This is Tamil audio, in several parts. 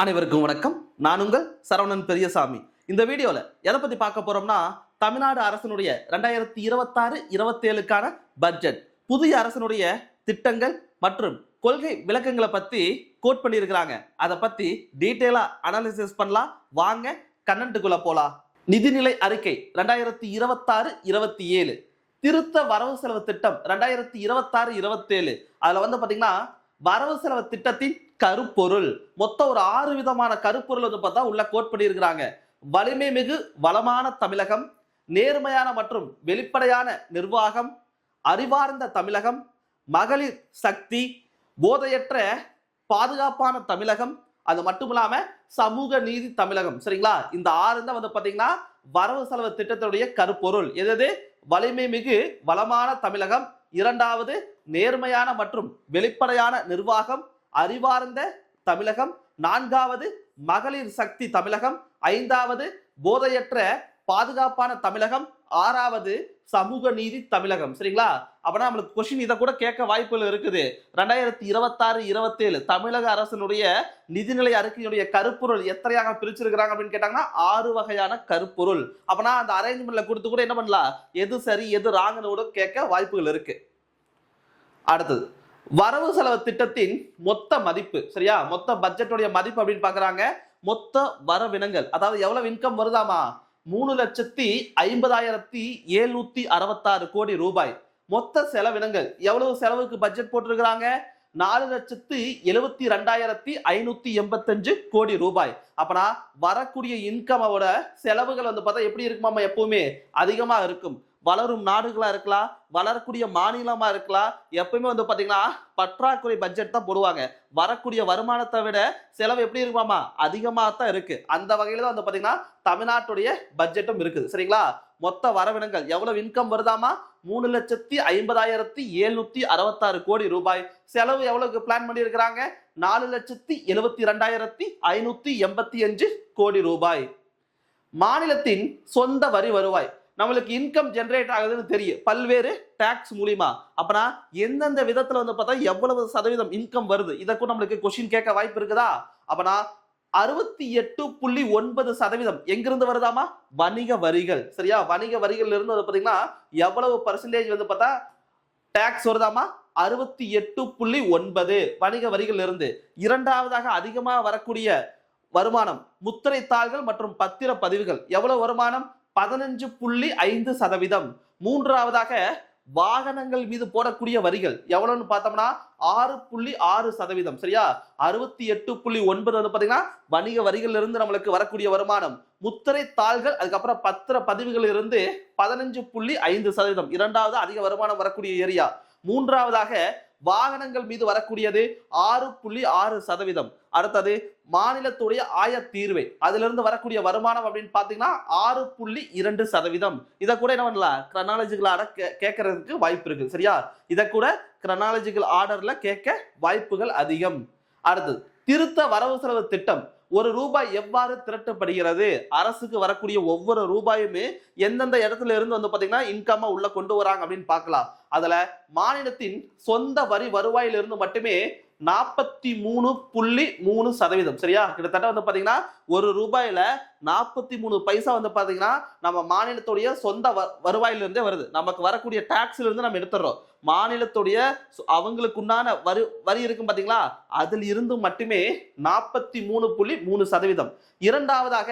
அனைவருக்கும் வணக்கம். நான் உங்கள் சரவணன் பெரியசாமி. இந்த வீடியோல எதை பத்தி பார்க்க போறோம்னா, தமிழ்நாடு அரசினுடைய 2026-27க்கான பட்ஜெட், புதிய அரசினுடைய திட்டங்கள் மற்றும் கொள்கை விளக்கங்களை பத்தி கோட் பண்ணியிருக்கிறாங்க. அதை பத்தி டீட்டெயிலா அனாலிசிஸ் பண்ணலாம். வாங்க கண்டென்ட்டுக்குள்ள போலாம். நிதிநிலை அறிக்கை 2026-27, திருத்த வரவு செலவு திட்டம் 2026-27. அதுல பாத்தீங்கன்னா வரவு செலவு திட்டத்தின் கருப்பொருள் மொத்தம் ஒரு 6 விதமான கருப்பொருள் பார்த்தா உள்ள கோட் பண்ணியிருக்கிறாங்க. வலிமை மிகு வளமான தமிழகம், நேர்மையான மற்றும் வெளிப்படையான நிர்வாகம், அறிவார்ந்த தமிழகம், மகளிர் சக்தி, போதையற்ற பாதுகாப்பான தமிழகம், அது மட்டும் இல்லாம சமூக நீதி தமிழகம். சரிங்களா? இந்த 6 தான் பாத்தீங்கன்னா வரவு செலவு திட்டத்துடைய கருப்பொருள். எது? வலிமை மிகு வளமான தமிழகம், இரண்டாவது நேர்மையான மற்றும் வெளிப்படையான நிர்வாகம், அறிவார்ந்த தமிழகம், நான்காவது மகளிர் சக்தி தமிழகம், ஐந்தாவது போதையற்ற பாதுகாப்பான தமிழகம், ஆறாவது சமூக நீதி தமிழகம். சரிங்களா? அப்படின்னா நம்மளுக்கு கொஸ்டின் இதை கூட கேட்க வாய்ப்புகள் இருக்குது. 2026-27 தமிழக அரசினுடைய நிதிநிலை அறிக்கையுடைய கருப்பொருள் எத்தனையாக பிரிச்சிருக்கிறாங்க அப்படின்னு கேட்டாங்கன்னா 6 வகையான கருப்பொருள். அப்படின்னா அந்த அரேஞ்ச்மெண்ட்ல கொடுத்து கூட என்ன பண்ணலாம், எது சரி எது ராங்கன்னு கூட கேட்க வாய்ப்புகள் இருக்கு. அடுத்தது வரவு செலவு திட்டத்தின் மொத்த மதிப்பு. சரியா? மொத்த பட்ஜெட்டுடைய மதிப்பு அப்படின்னு பாக்குறாங்க. மொத்த வரவினங்கள், அதாவது எவ்வளவு இன்கம் வருதாமா, 3,50,766 கோடி ரூபாய். மொத்த செலவினங்கள் எவ்வளவு செலவுக்கு பட்ஜெட் போட்டிருக்கிறாங்க, 4,72,585 கோடி ரூபாய். அப்பனா வரக்கூடிய இன்கமோட செலவுகள் பார்த்தா எப்படி இருக்குமாமா, எப்பவுமே அதிகமா இருக்கும். வளரும் நாடுகளா இருக்கலாம், வளரக்கூடிய மாநிலமா இருக்கலாம், எப்பவுமே பாத்தீங்கன்னா பற்றாக்குறை பட்ஜெட் தான் போடுவாங்க. வரக்கூடிய வருமானத்தை விட செலவு எப்படி இருக்குமாமா, அதிகமா தான் இருக்கு. அந்த வகையில தான் பாத்தீங்கன்னா தமிழ்நாட்டுடைய பட்ஜெட்டும் இருக்குது. சரிங்களா? மொத்த வரவினங்கள் எவ்வளவு இன்கம் வருதாமா, 3,50,766 கோடி ரூபாய். செலவு எவ்வளவுக்கு பிளான் பண்ணி இருக்கிறாங்க, 4,72,585 கோடி ரூபாய். மாநிலத்தின் சொந்த வரி வருவாய், நம்மளுக்கு இன்கம் ஜெனரேட் ஆகுதுன்னு தெரியும் பல்வேறு டாக்ஸ் மூலியமா. அப்பனா எந்தெந்த விதத்துல பார்த்தா எவ்வளவு சதவீதம் இன்கம் வருது, இதை கூட நம்மளுக்கு கொஸ்டின் கேட்க வாய்ப்பு இருக்குதா. அப்பனா 68.9% எங்கிருந்து வருதாமா, வணிக வரிகள். சரியா? வணிக வரிகள் இருந்து பாத்தீங்கன்னா எவ்வளவு பர்சன்டேஜ் பார்த்தா டாக்ஸ் வருதாமா, 68.9 வணிக வரிகள் இருந்து. இரண்டாவதாக அதிகமா வரக்கூடிய வருமானம் முத்திரை தாள்கள் மற்றும் பத்திர பதிவுகள். எவ்வளவு வருமானம், 15.5%. மூன்றாவதாக வாகனங்கள் மீது போடக்கூடிய வரிகள் எவ்வளவுன்னு பார்த்தோம்னா 6.6%. சரியா? 68.9 பாத்தீங்கன்னா வணிக வரிகள் இருந்து நம்மளுக்கு வரக்கூடிய வருமானம். முத்திரை தாள்கள் அதுக்கப்புறம் பத்திர பதிவுகள் இருந்து 15.5%. இரண்டாவது அதிக வருமானம் வரக்கூடிய ஏரியா. மூன்றாவதாக வாகனங்கள் மீது வரக்கூடியது 6.6%. அடுத்தது மாநிலத்துடைய ஆயத்தீர்வை, அதுல இருந்து வரக்கூடிய வருமானம் அப்படின்னு பாத்தீங்கன்னா 6.2%. இதை கூட என்ன பண்ணலாம், கிரனாலஜிக்கல் ஆர்டர் கேட்கறதுக்கு வாய்ப்பு இருக்கு. சரியா? இதை கூட கிரனாலஜிக்கல் ஆர்டர்ல கேட்க வாய்ப்புகள் அதிகம். அடுத்தது திருத்த வரவு செலவு திட்டம். ஒரு ரூபாய் எவ்வாறு திரட்டப்படுகிறது, அரசுக்கு வரக்கூடிய ஒவ்வொரு ரூபாயுமே எந்தெந்த இடத்துல இருந்து பாத்தீங்கன்னா இன்கமா உள்ள கொண்டு வராங்க அப்படின்னு பார்க்கலாம். அதுல மாநிலத்தின் சொந்த வரி வருவாயிலிருந்து மட்டுமே 43.3%. சரியா? கிட்டத்தட்ட பாத்தீங்கன்னா ஒரு ரூபாயில 43 பைசா பாத்தீங்கன்னா நம்ம மாநிலத்துடைய சொந்த வருவாயிலிருந்தே வருது. நமக்கு வரக்கூடிய டாக்ஸ்ல இருந்து நம்ம எடுத்துறோம். மாநிலத்துடைய அவங்களுக்குண்டான வரி இருக்கும் பாத்தீங்களா, அதில் இருந்து மட்டுமே 43.3%. இரண்டாவதாக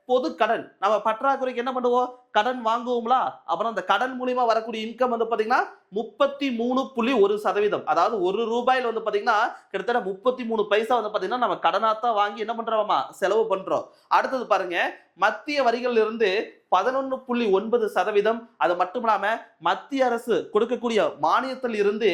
பொது கடன். நம்ம பற்றாக்குறைக்கு என்ன பண்ணுவோம், கடன் வாங்குவோம்ல. அப்புறம் அந்த கடன் மூலியமா வரக்கூடிய இன்கம் பாத்தீங்கன்னா 33.1%. அதாவது ஒரு ரூபாயில பாத்தீங்கன்னா கிட்டத்தட்ட 33 பைசா பாத்தீங்கன்னா நம்ம கடனாத்தான் வாங்கி என்ன பண்றோமா, செலவு பண்றோம். அடுத்தது பாருங்க, மத்திய வரிகள் இருந்து 11.9%. அது மட்டும் இல்லாம மத்திய அரசு கொடுக்கக்கூடிய மானியத்தில் இருந்து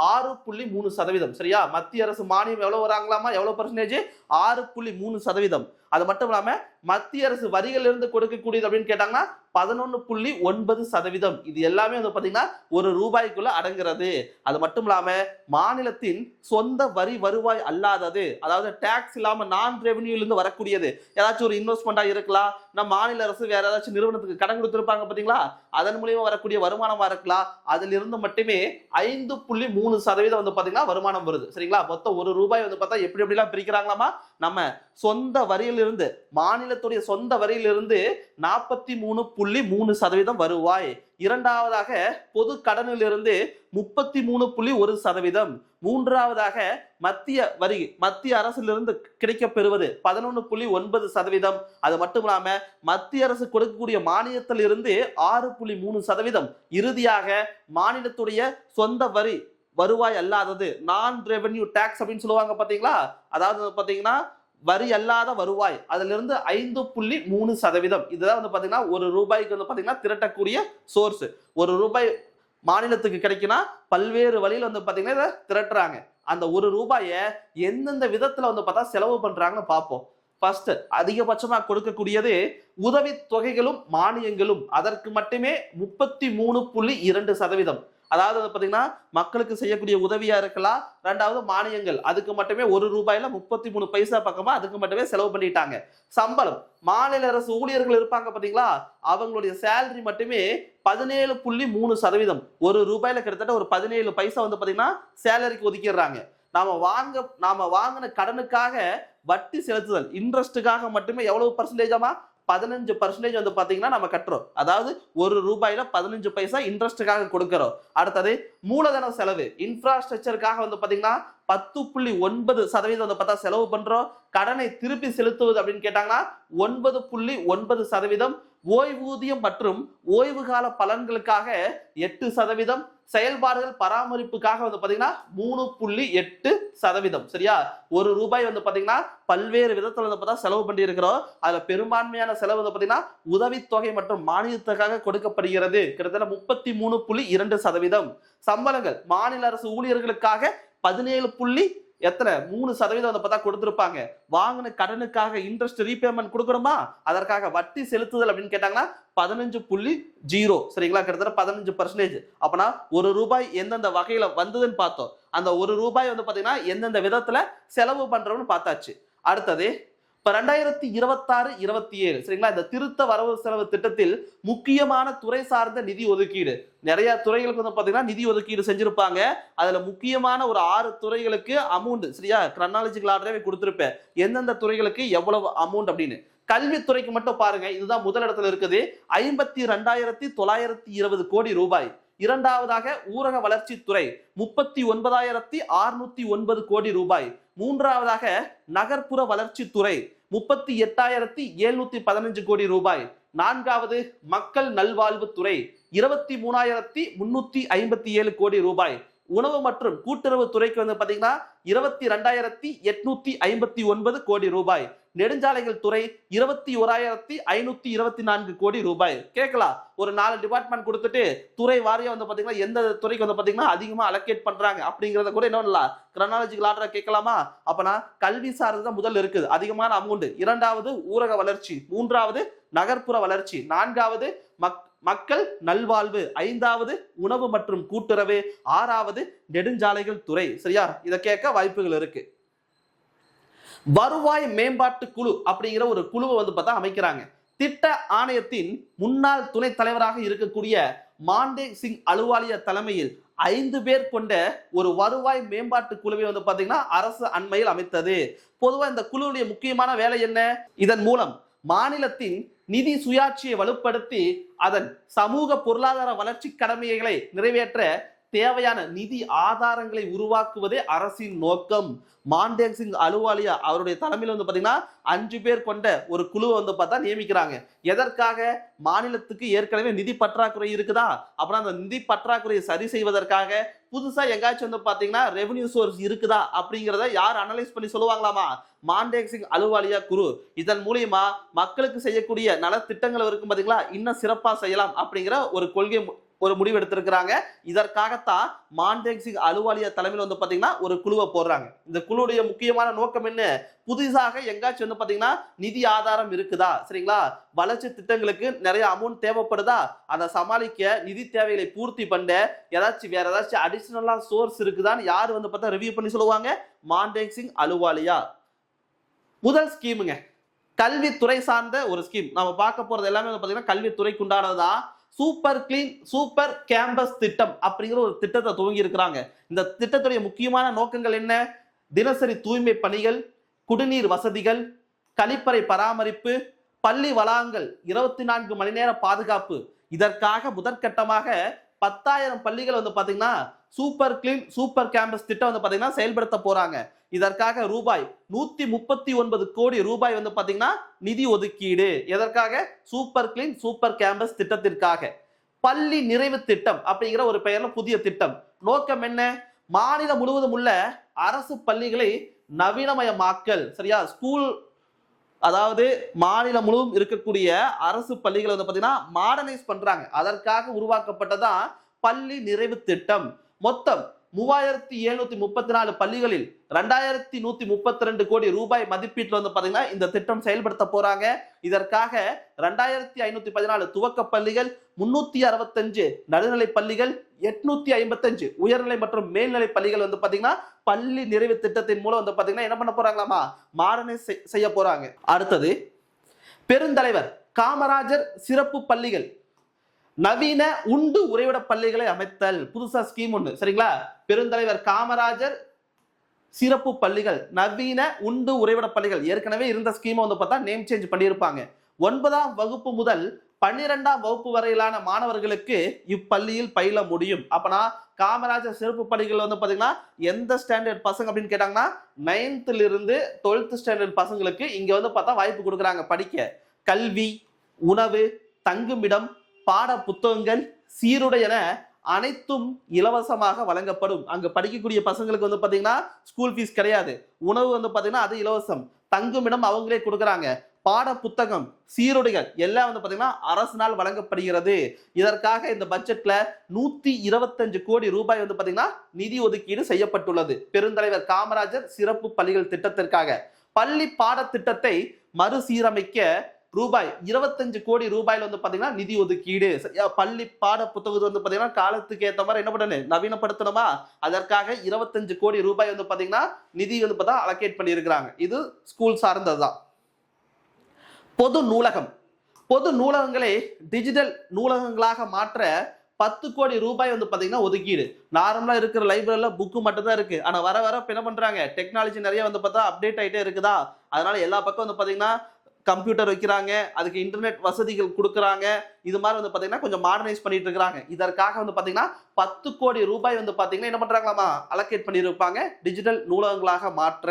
6.3%. சரியா? மத்திய அரசு மானியம் எவ்வளவு வராங்களாமா, எவ்வளவு பர்சன்டேஜ், 6.3%. அது மட்டும் இல்லாம மத்திய அரசு வரிகள் இருந்து கொடுக்கக்கூடியது அப்படின்னு கேட்டாங்கன்னா 11.9%. இது எல்லாமே பாத்தீங்கன்னா ஒரு ரூபாய்க்குள்ள அடங்குறது. அது மட்டும் இல்லாம மாநிலத்தின் சொந்த வரி வருவாய் அல்லாதது, அதாவது டாக்ஸ் இல்லாம நான் ரெவென்யூல இருந்து வரக்கூடியது, ஏதாச்சும் ஒரு இன்வெஸ்ட்மெண்டா இருக்கலாம், நம்ம மாநில அரசு வேற ஏதாச்சும் நிறுவனத்துக்கு கடன் கொடுத்திருப்பாங்க பாத்தீங்களா, அதன் மூலியமா வரக்கூடிய வருமானமா இருக்கலாம். அதுல இருந்து மட்டுமே 5.3% பாத்தீங்கன்னா வருமானம் வருது. சரிங்களா? மொத்தம் ஒரு ரூபாய் பார்த்தா எப்படி எப்படிலாம் பிரிக்கிறாங்களாமா, நம்ம சொந்த வரியிலிருந்து, மாநிலத்துடைய சொந்த வரியிலிருந்து 43.3% வருவாய். இரண்டாவதாக பொது கடனிலிருந்து 33.1%. மூன்றாவதாக மத்திய அரசிலிருந்து கிடைக்கப் பெறுவது 11.9%. அது மட்டும் இல்லாம மத்திய அரசு கொடுக்கக்கூடிய மானியத்தில் இருந்து 6.3%. இறுதியாக மாநிலத்துடைய சொந்த வருவாய் அல்லாதது, நான் ரெவென்யூ டாக்ஸ் அப்படின்னு சொல்லுவாங்க பாத்தீங்களா, அதாவது பாத்தீங்கன்னா வரி அல்லாத வருவாய், அதுல இருந்து 5.3%. இதுதான் வந்து பாத்தீங்கன்னா ஒரு ரூபாய்க்கு வந்து பாத்தீங்கன்னா திரட்டக்கூடிய சோர்ஸ். ஒரு ரூபாய் மாநிலத்துக்கு கிடைக்குன்னா பல்வேறு வழியில வந்து பாத்தீங்கன்னா இதை திரட்டுறாங்க. அந்த ஒரு ரூபாயை எந்தெந்த விதத்துல வந்து பார்த்தா செலவு பண்றாங்கன்னு பார்ப்போம். ஃபர்ஸ்ட், அதிகபட்சமா கொடுக்கக்கூடியது உதவி தொகைகளும் மானியங்களும். அதற்கு மட்டுமே 33.2%. அதாவது பாத்தீங்கன்னா மக்களுக்கு செய்யக்கூடிய உதவியா இருக்கலாம். ரெண்டாவது மானியங்கள், அதுக்கு மட்டுமே ஒரு ரூபாயில 33 பைசா பக்கமா அதுக்கு மட்டுமே செலவு பண்ணிட்டாங்க. சம்பளம், மாநில அரசு ஊழியர்கள் இருப்பாங்க பாத்தீங்களா, அவங்களுடைய சேலரி மட்டுமே 17.3%. ஒரு ரூபாயில கிட்டத்தட்ட ஒரு 17 பைசா வந்து பாத்தீங்கன்னா சேலரிக்கு ஒதுக்கிடுறாங்க. நாம வாங்கின கடனுக்காக வட்டி செலுத்துதல், இன்ட்ரெஸ்டுக்காக மட்டுமே எவ்வளவு பர்சன்டேஜாமா, 15% வந்து பாத்தீங்கன்னா நம்ம கட்டுறோம். அதாவது ஒரு ரூபாயில 15 பைசா இன்ட்ரெஸ்டுக்காக கொடுக்கிறோம். அடுத்தது மூலதன செலவு, இன்ஃப்ராஸ்ட்ரக்சருக்காக வந்து பாத்தீங்கன்னா 10.9% வந்து பார்த்தா செலவு பண்றோம். கடனை திருப்பி செலுத்துவது அப்படின்னு கேட்டாங்கன்னா 9.9%. ஓய்வூதியம் மற்றும் ஓய்வு கால பலன்களுக்காக 8%. செயல்பாடுகள் பராமரிப்புக்காக வந்து பாத்தீங்கன்னா 3.8%. சரியா? ஒரு ரூபாய் வந்து பாத்தீங்கன்னா பல்வேறு விதத்துல வந்து பார்த்தா செலவு பண்ணி இருக்கிறோம். அதுல பெரும்பான்மையான செலவு வந்து பாத்தீங்கன்னா உதவித்தொகை மற்றும் மானியத்துக்காக கொடுக்கப்படுகிறது, கிட்டத்தட்ட 33.2%. சம்பளங்கள், மாநில அரசு ஊழியர்களுக்காக 17.3% வந்து பார்த்தா கொடுத்திருப்பாங்க. வாங்கின கடனுக்காக இன்ட்ரெஸ்ட் ரீபேமெண்ட் கொடுக்கணுமா, அதற்காக வட்டி செலுத்துதல் அப்படின்னு கேட்டாங்கன்னா 15.0. சரிங்களா? கிட்டத்தட்ட 15%. அப்பனா ஒரு ரூபாய் எந்தெந்த வகையில வந்ததுன்னு பார்த்தோம். அந்த ஒரு ரூபாய் வந்து பாத்தீங்கன்னா எந்தெந்த விதத்துல செலவு பண்றோம்னு பார்த்தாச்சு. அடுத்தது இப்ப 2026-27 சரிங்களா, இந்த திருத்த வரவு செலவு திட்டத்தில் முக்கியமான துறை சார்ந்த நிதி ஒதுக்கீடு, நிறைய துறைகளுக்கு வந்து பாத்தீங்கன்னா நிதி ஒதுக்கீடு செஞ்சிருப்பாங்க. அதுல முக்கியமான ஒரு 6 துறைகளுக்கு அமௌண்ட், சரியா, கிரானாலஜிக்கல் ஆர்டரே கொடுத்திருப்பேன் எந்தெந்த துறைகளுக்கு எவ்வளவு அமௌண்ட் அப்படின்னு. கல்வித்துறைக்கு மட்டும் பாருங்க, இதுதான் முதல் இடத்துல இருக்குது, 52,920 கோடி ரூபாய். இரண்டாவதாக ஊரக வளர்ச்சித்துறை 39,609 கோடி ரூபாய். மூன்றாவதாக நகர்ப்புற வளர்ச்சித்துறை 38,715 கோடி ரூபாய். நான்காவது மக்கள் நல்வாழ்வுத்துறை 23,357 கோடி ரூபாய். உணவு மற்றும் கூட்டுறவு துறைக்கு வந்து பாத்தீங்கன்னா 22,859 கோடி ரூபாய். நெடுஞ்சாலைகள் துறை 21,524 கோடி ரூபாய். கேட்கலாம், ஒரு 4 டிபார்ட்மெண்ட் கொடுத்துட்டு துறை வாரியா வந்து பாத்தீங்கன்னா எந்த துறைக்கு வந்து பாத்தீங்கன்னா அதிகமா அலோகேட் பண்றாங்க அப்படிங்கறத கூட என்ன இல்ல கிரானாலஜிக்கல் ஆர்டரா கேட்கலாமா? அப்பனா கல்வி சார்ந்த முதல் இருக்குது அதிகமான அமௌண்ட். இரண்டாவது ஊரக வளர்ச்சி, மூன்றாவது நகர்ப்புற வளர்ச்சி, நான்காவது மக்கள் நல்வாழ்வு, ஐந்தாவது உணவு மற்றும் கூட்டுறவு, ஆறாவது நெடுஞ்சாலைகள் துறை. சரியா? இத கேட்க வாய்ப்புகள் இருக்கு. வருவாய் மேம்பாட்டு குழு அப்படிங்கிற ஒரு குழுவை வந்து பார்த்தா அமைக்கிறாங்க. திட்ட ஆணையத்தின் முன்னாள் துணை தலைவராக இருக்கக்கூடிய மாண்டேக் சிங் அலுவாலியா தலைமையில் 5 பேர் கொண்ட ஒரு வருவாய் மேம்பாட்டு குழுவை வந்து பாத்தீங்கன்னா அரசு அண்மையில் அமைத்தது. பொதுவா இந்த குழுவுடைய முக்கியமான வேலை என்ன? இதன் மூலம் மாநிலத்தின் நிதி சுயாட்சியை வலுப்படுத்தி அதன் சமூக பொருளாதார வளர்ச்சி கடமைகளை நிறைவேற்ற தேவையான நிதி ஆதாரங்களை உருவாக்குவதே அரசின் நோக்கம். மாண்டேக் சிங் அலுவாலியா அவருடைய தலைமையில் வந்து பாத்தீங்கன்னா 5 பேர் கொண்ட ஒரு குழுவை வந்து பார்த்தா நியமிக்கிறாங்க. எதற்காக? மாநிலத்துக்கு ஏற்கனவே நிதி பற்றாக்குறை இருக்குதா, அப்புறம் அந்த நிதி பற்றாக்குறையை சரி செய்வதற்காக புதுசா எங்காச்சும் வந்து பாத்தீங்கன்னா ரெவென்யூ சோர்ஸ் இருக்குதா அப்படிங்கிறத யார் அனலைஸ் பண்ணி சொல்லுவாங்களாமா? மாண்டேக் சிங் அலுவாலியா குழு. இதன் மூலியமா மக்களுக்கு செய்யக்கூடிய நலத்திட்டங்கள் இருக்கும் பாத்தீங்களா, இன்னும் சிறப்பா செய்யலாம் அப்படிங்கிற ஒரு கொள்கை, ஒரு முடிவு எடுத்திருக்கிறாங்க. இதற்காகத்தான் மாண்டேக் சிங் அலுவாலியா தலைமையில் வந்து பாத்தீங்கன்னா ஒரு குழுவை போடுறாங்க. இந்த குழுவுடைய முக்கியமான நோக்கம் என்ன? புதிதாக எங்காச்சும் வந்து பாத்தீங்கன்னா நிதி ஆதாரம் இருக்குதா, சரிங்களா, வளர்ச்சி திட்டங்களுக்கு நிறைய அமௌண்ட் தேவைப்படுதா, அதை சமாளிக்க நிதி தேவைகளை பூர்த்தி பண்ண வேற ஏதாச்சும் அடிஷனலா சோர்ஸ் இருக்குதான்னு யார் வந்து பார்த்தா ரிவ்யூ பண்ணி சொல்லுவாங்க? மாண்டேக் சிங் அலுவாலியா. முதல் ஸ்கீமுங்க, கல்வித்துறை சார்ந்த ஒரு ஸ்கீம். நம்ம பார்க்க போறது எல்லாமே வந்து பாத்தீங்கன்னா கல்வித்துறைக்கு உண்டானதுதான். சூப்பர் கிளீன் சூப்பர் கேம்பஸ் திட்டம் அப்படிங்கிற ஒரு திட்டத்தை துவங்கி இருக்கிறாங்க. இந்த திட்டத்துடைய முக்கியமான நோக்கங்கள் என்ன? தினசரி தூய்மை பணிகள், குடிநீர் வசதிகள், கழிப்பறை பராமரிப்பு, பள்ளி வளாகங்கள் 24 மணி நேர பாதுகாப்பு. இதற்காக முதற்கட்டமாக 10,000 பள்ளிகள் வந்து பாத்தீங்கன்னா சூப்பர் கிளீன் சூப்பர் கேம்பஸ் திட்டம் வந்து பாத்தீங்கன்னா செயல்படுத்த போறாங்க. இதற்காக ரூபாய் 139 கோடி ரூபாய் வந்து பாத்தீங்கன்னா நிதி ஒதுக்கீடு. எதற்காக? சூப்பர் கிளீன் சூப்பர் கேம்பஸ் திட்டத்திற்காக. பள்ளி நிறைவு திட்டம் அப்படிங்கிற ஒரு பெயர்ல புதிய திட்டம். நோக்கம் என்ன? மாநிலம் முழுவதும் உள்ள அரசு பள்ளிகளை நவீனமயமாக்கல். சரியா? ஸ்கூல், அதாவது மாநிலம் முழுவதும் இருக்கக்கூடிய அரசு பள்ளிகளை வந்து பாத்தீங்கன்னா மாடர்னைஸ் பண்றாங்க. அதற்காக உருவாக்கப்பட்டதான் பள்ளி நிறைவு திட்டம். மொத்தம் 3734 பள்ளிகளில் 2132 கோடி ரூபாய் மதிப்பீட்டில் வந்து பாத்தீங்கன்னா இந்த திட்டம் செயல்படுத்த போறாங்க. இதற்காக 2514 துவக்க பள்ளிகள், 365 நடுநிலை பள்ளிகள், 855 உயர்நிலை மற்றும் மேல்நிலை பள்ளிகள் வந்து பாத்தீங்கன்னா பள்ளி நிறைவு திட்டத்தின் மூலம் வந்து பாத்தீங்கன்னா என்ன பண்ண போறாங்களாமா? மாடர்னைஸ் செய்ய போறாங்க. அடுத்தது, பெருந்தலைவர் காமராஜர் சிறப்பு பள்ளிகள், நவீன உண்டு உறைவிட பள்ளிகளை அமைத்தல். புதுசா ஸ்கீம் ஒண்ணு. சரிங்களா? பெருந்தலைவர் காமராஜர் சிறப்பு பள்ளிகள், நவீன உண்டு உறைவிட பள்ளிகள். ஏற்கனவே இருந்த ஸ்கீம் வந்து பார்த்தா நேம் சேஞ்ச் பண்ணியிருப்பாங்க. 9ஆம் வகுப்பு முதல் 12ஆம் வகுப்பு வரையிலான மாணவர்களுக்கு இப்பள்ளியில் பயில முடியும். அப்பனா காமராஜர் சிறப்பு பள்ளிகள் வந்து பாத்தீங்கன்னா எந்த ஸ்டாண்டர்ட் பசங்க அப்படின்னு கேட்டாங்கன்னா 9th இருந்து 12th ஸ்டாண்டர்ட் பசங்களுக்கு இங்க வந்து பார்த்தா வாய்ப்பு கொடுக்குறாங்க படிக்க. கல்வி, உணவு, தங்குமிடம், பாட புத்தகங்கள், சீருடை என அனைத்தும் இலவசமாக வழங்கப்படும். அங்க படிக்கக்கூடிய பசங்களுக்கு வந்து பாத்தீங்கன்னா ஸ்கூல் ஃபீஸ் கிடையாது. உணவு வந்து பாத்தீங்கன்னா அது இலவசம். தங்குமிடம் அவங்களே கொடுக்குறாங்க. பாட புத்தகம், சீருடைகள் எல்லாம் வந்து பாத்தீங்கன்னா அரசினால் வழங்கப்படுகிறது. இதற்காக இந்த பட்ஜெட்ல 125 கோடி ரூபாய் வந்து பாத்தீங்கன்னா நிதி ஒதுக்கீடு செய்யப்பட்டுள்ளது. பெருந்தலைவர் காமராஜர் சிறப்பு பள்ளிகள் திட்டத்திற்காக. பள்ளி பாடத்திட்டத்தை மறுசீரமைக்க ரூபாய் 25 கோடி ரூபாயில வந்து பாத்தீங்கன்னா நிதி ஒதுக்கீடு. பள்ளி பாட புத்தகத்தை வந்து பாத்தீங்கன்னா காலத்துக்கு ஏற்ற மாதிரி என்ன பண்ணணும்? நவீனப்படுத்தணுமா? அதற்காக 25 கோடி ரூபாய் வந்து பாத்தீங்கன்னா நிதி வந்து பார்த்தா அலோகேட் பண்ணியிருக்கிறாங்க. இது ஸ்கூல் சார்ந்ததுதான். பொது நூலகம், பொது நூலகங்களை டிஜிட்டல் நூலகங்களாக மாற்ற 10 கோடி ரூபாய் வந்து பாத்தீங்கன்னா ஒதுக்கீடு. நார்மலா இருக்கிற லைப்ரரியில புக்கு மட்டும் தான் இருக்கு. ஆனா வர வர என்ன பண்றாங்க? டெக்னாலஜி நிறைய வந்து பார்த்தா அப்டேட் ஆயிட்டே இருக்குதா? அதனால எல்லா பக்கம் வந்து பாத்தீங்கன்னா கம்ப்யூட்டர் வைக்கிறாங்க, அதுக்கு இன்டர்நெட் வசதிகள் கொடுக்குறாங்க. இது மாதிரி வந்து பாத்தீங்கன்னா கொஞ்சம் மாடர்னைஸ் பண்ணிட்டு இருக்காங்க. இதற்காக வந்து பாத்தீங்கன்னா 10 கோடி ரூபாய் வந்து பாத்தீங்கன்னா என்ன பண்றாங்களாமா? அலோகேட் பண்ணியிருப்பாங்க டிஜிட்டல் நூலகங்களாக மாற்ற.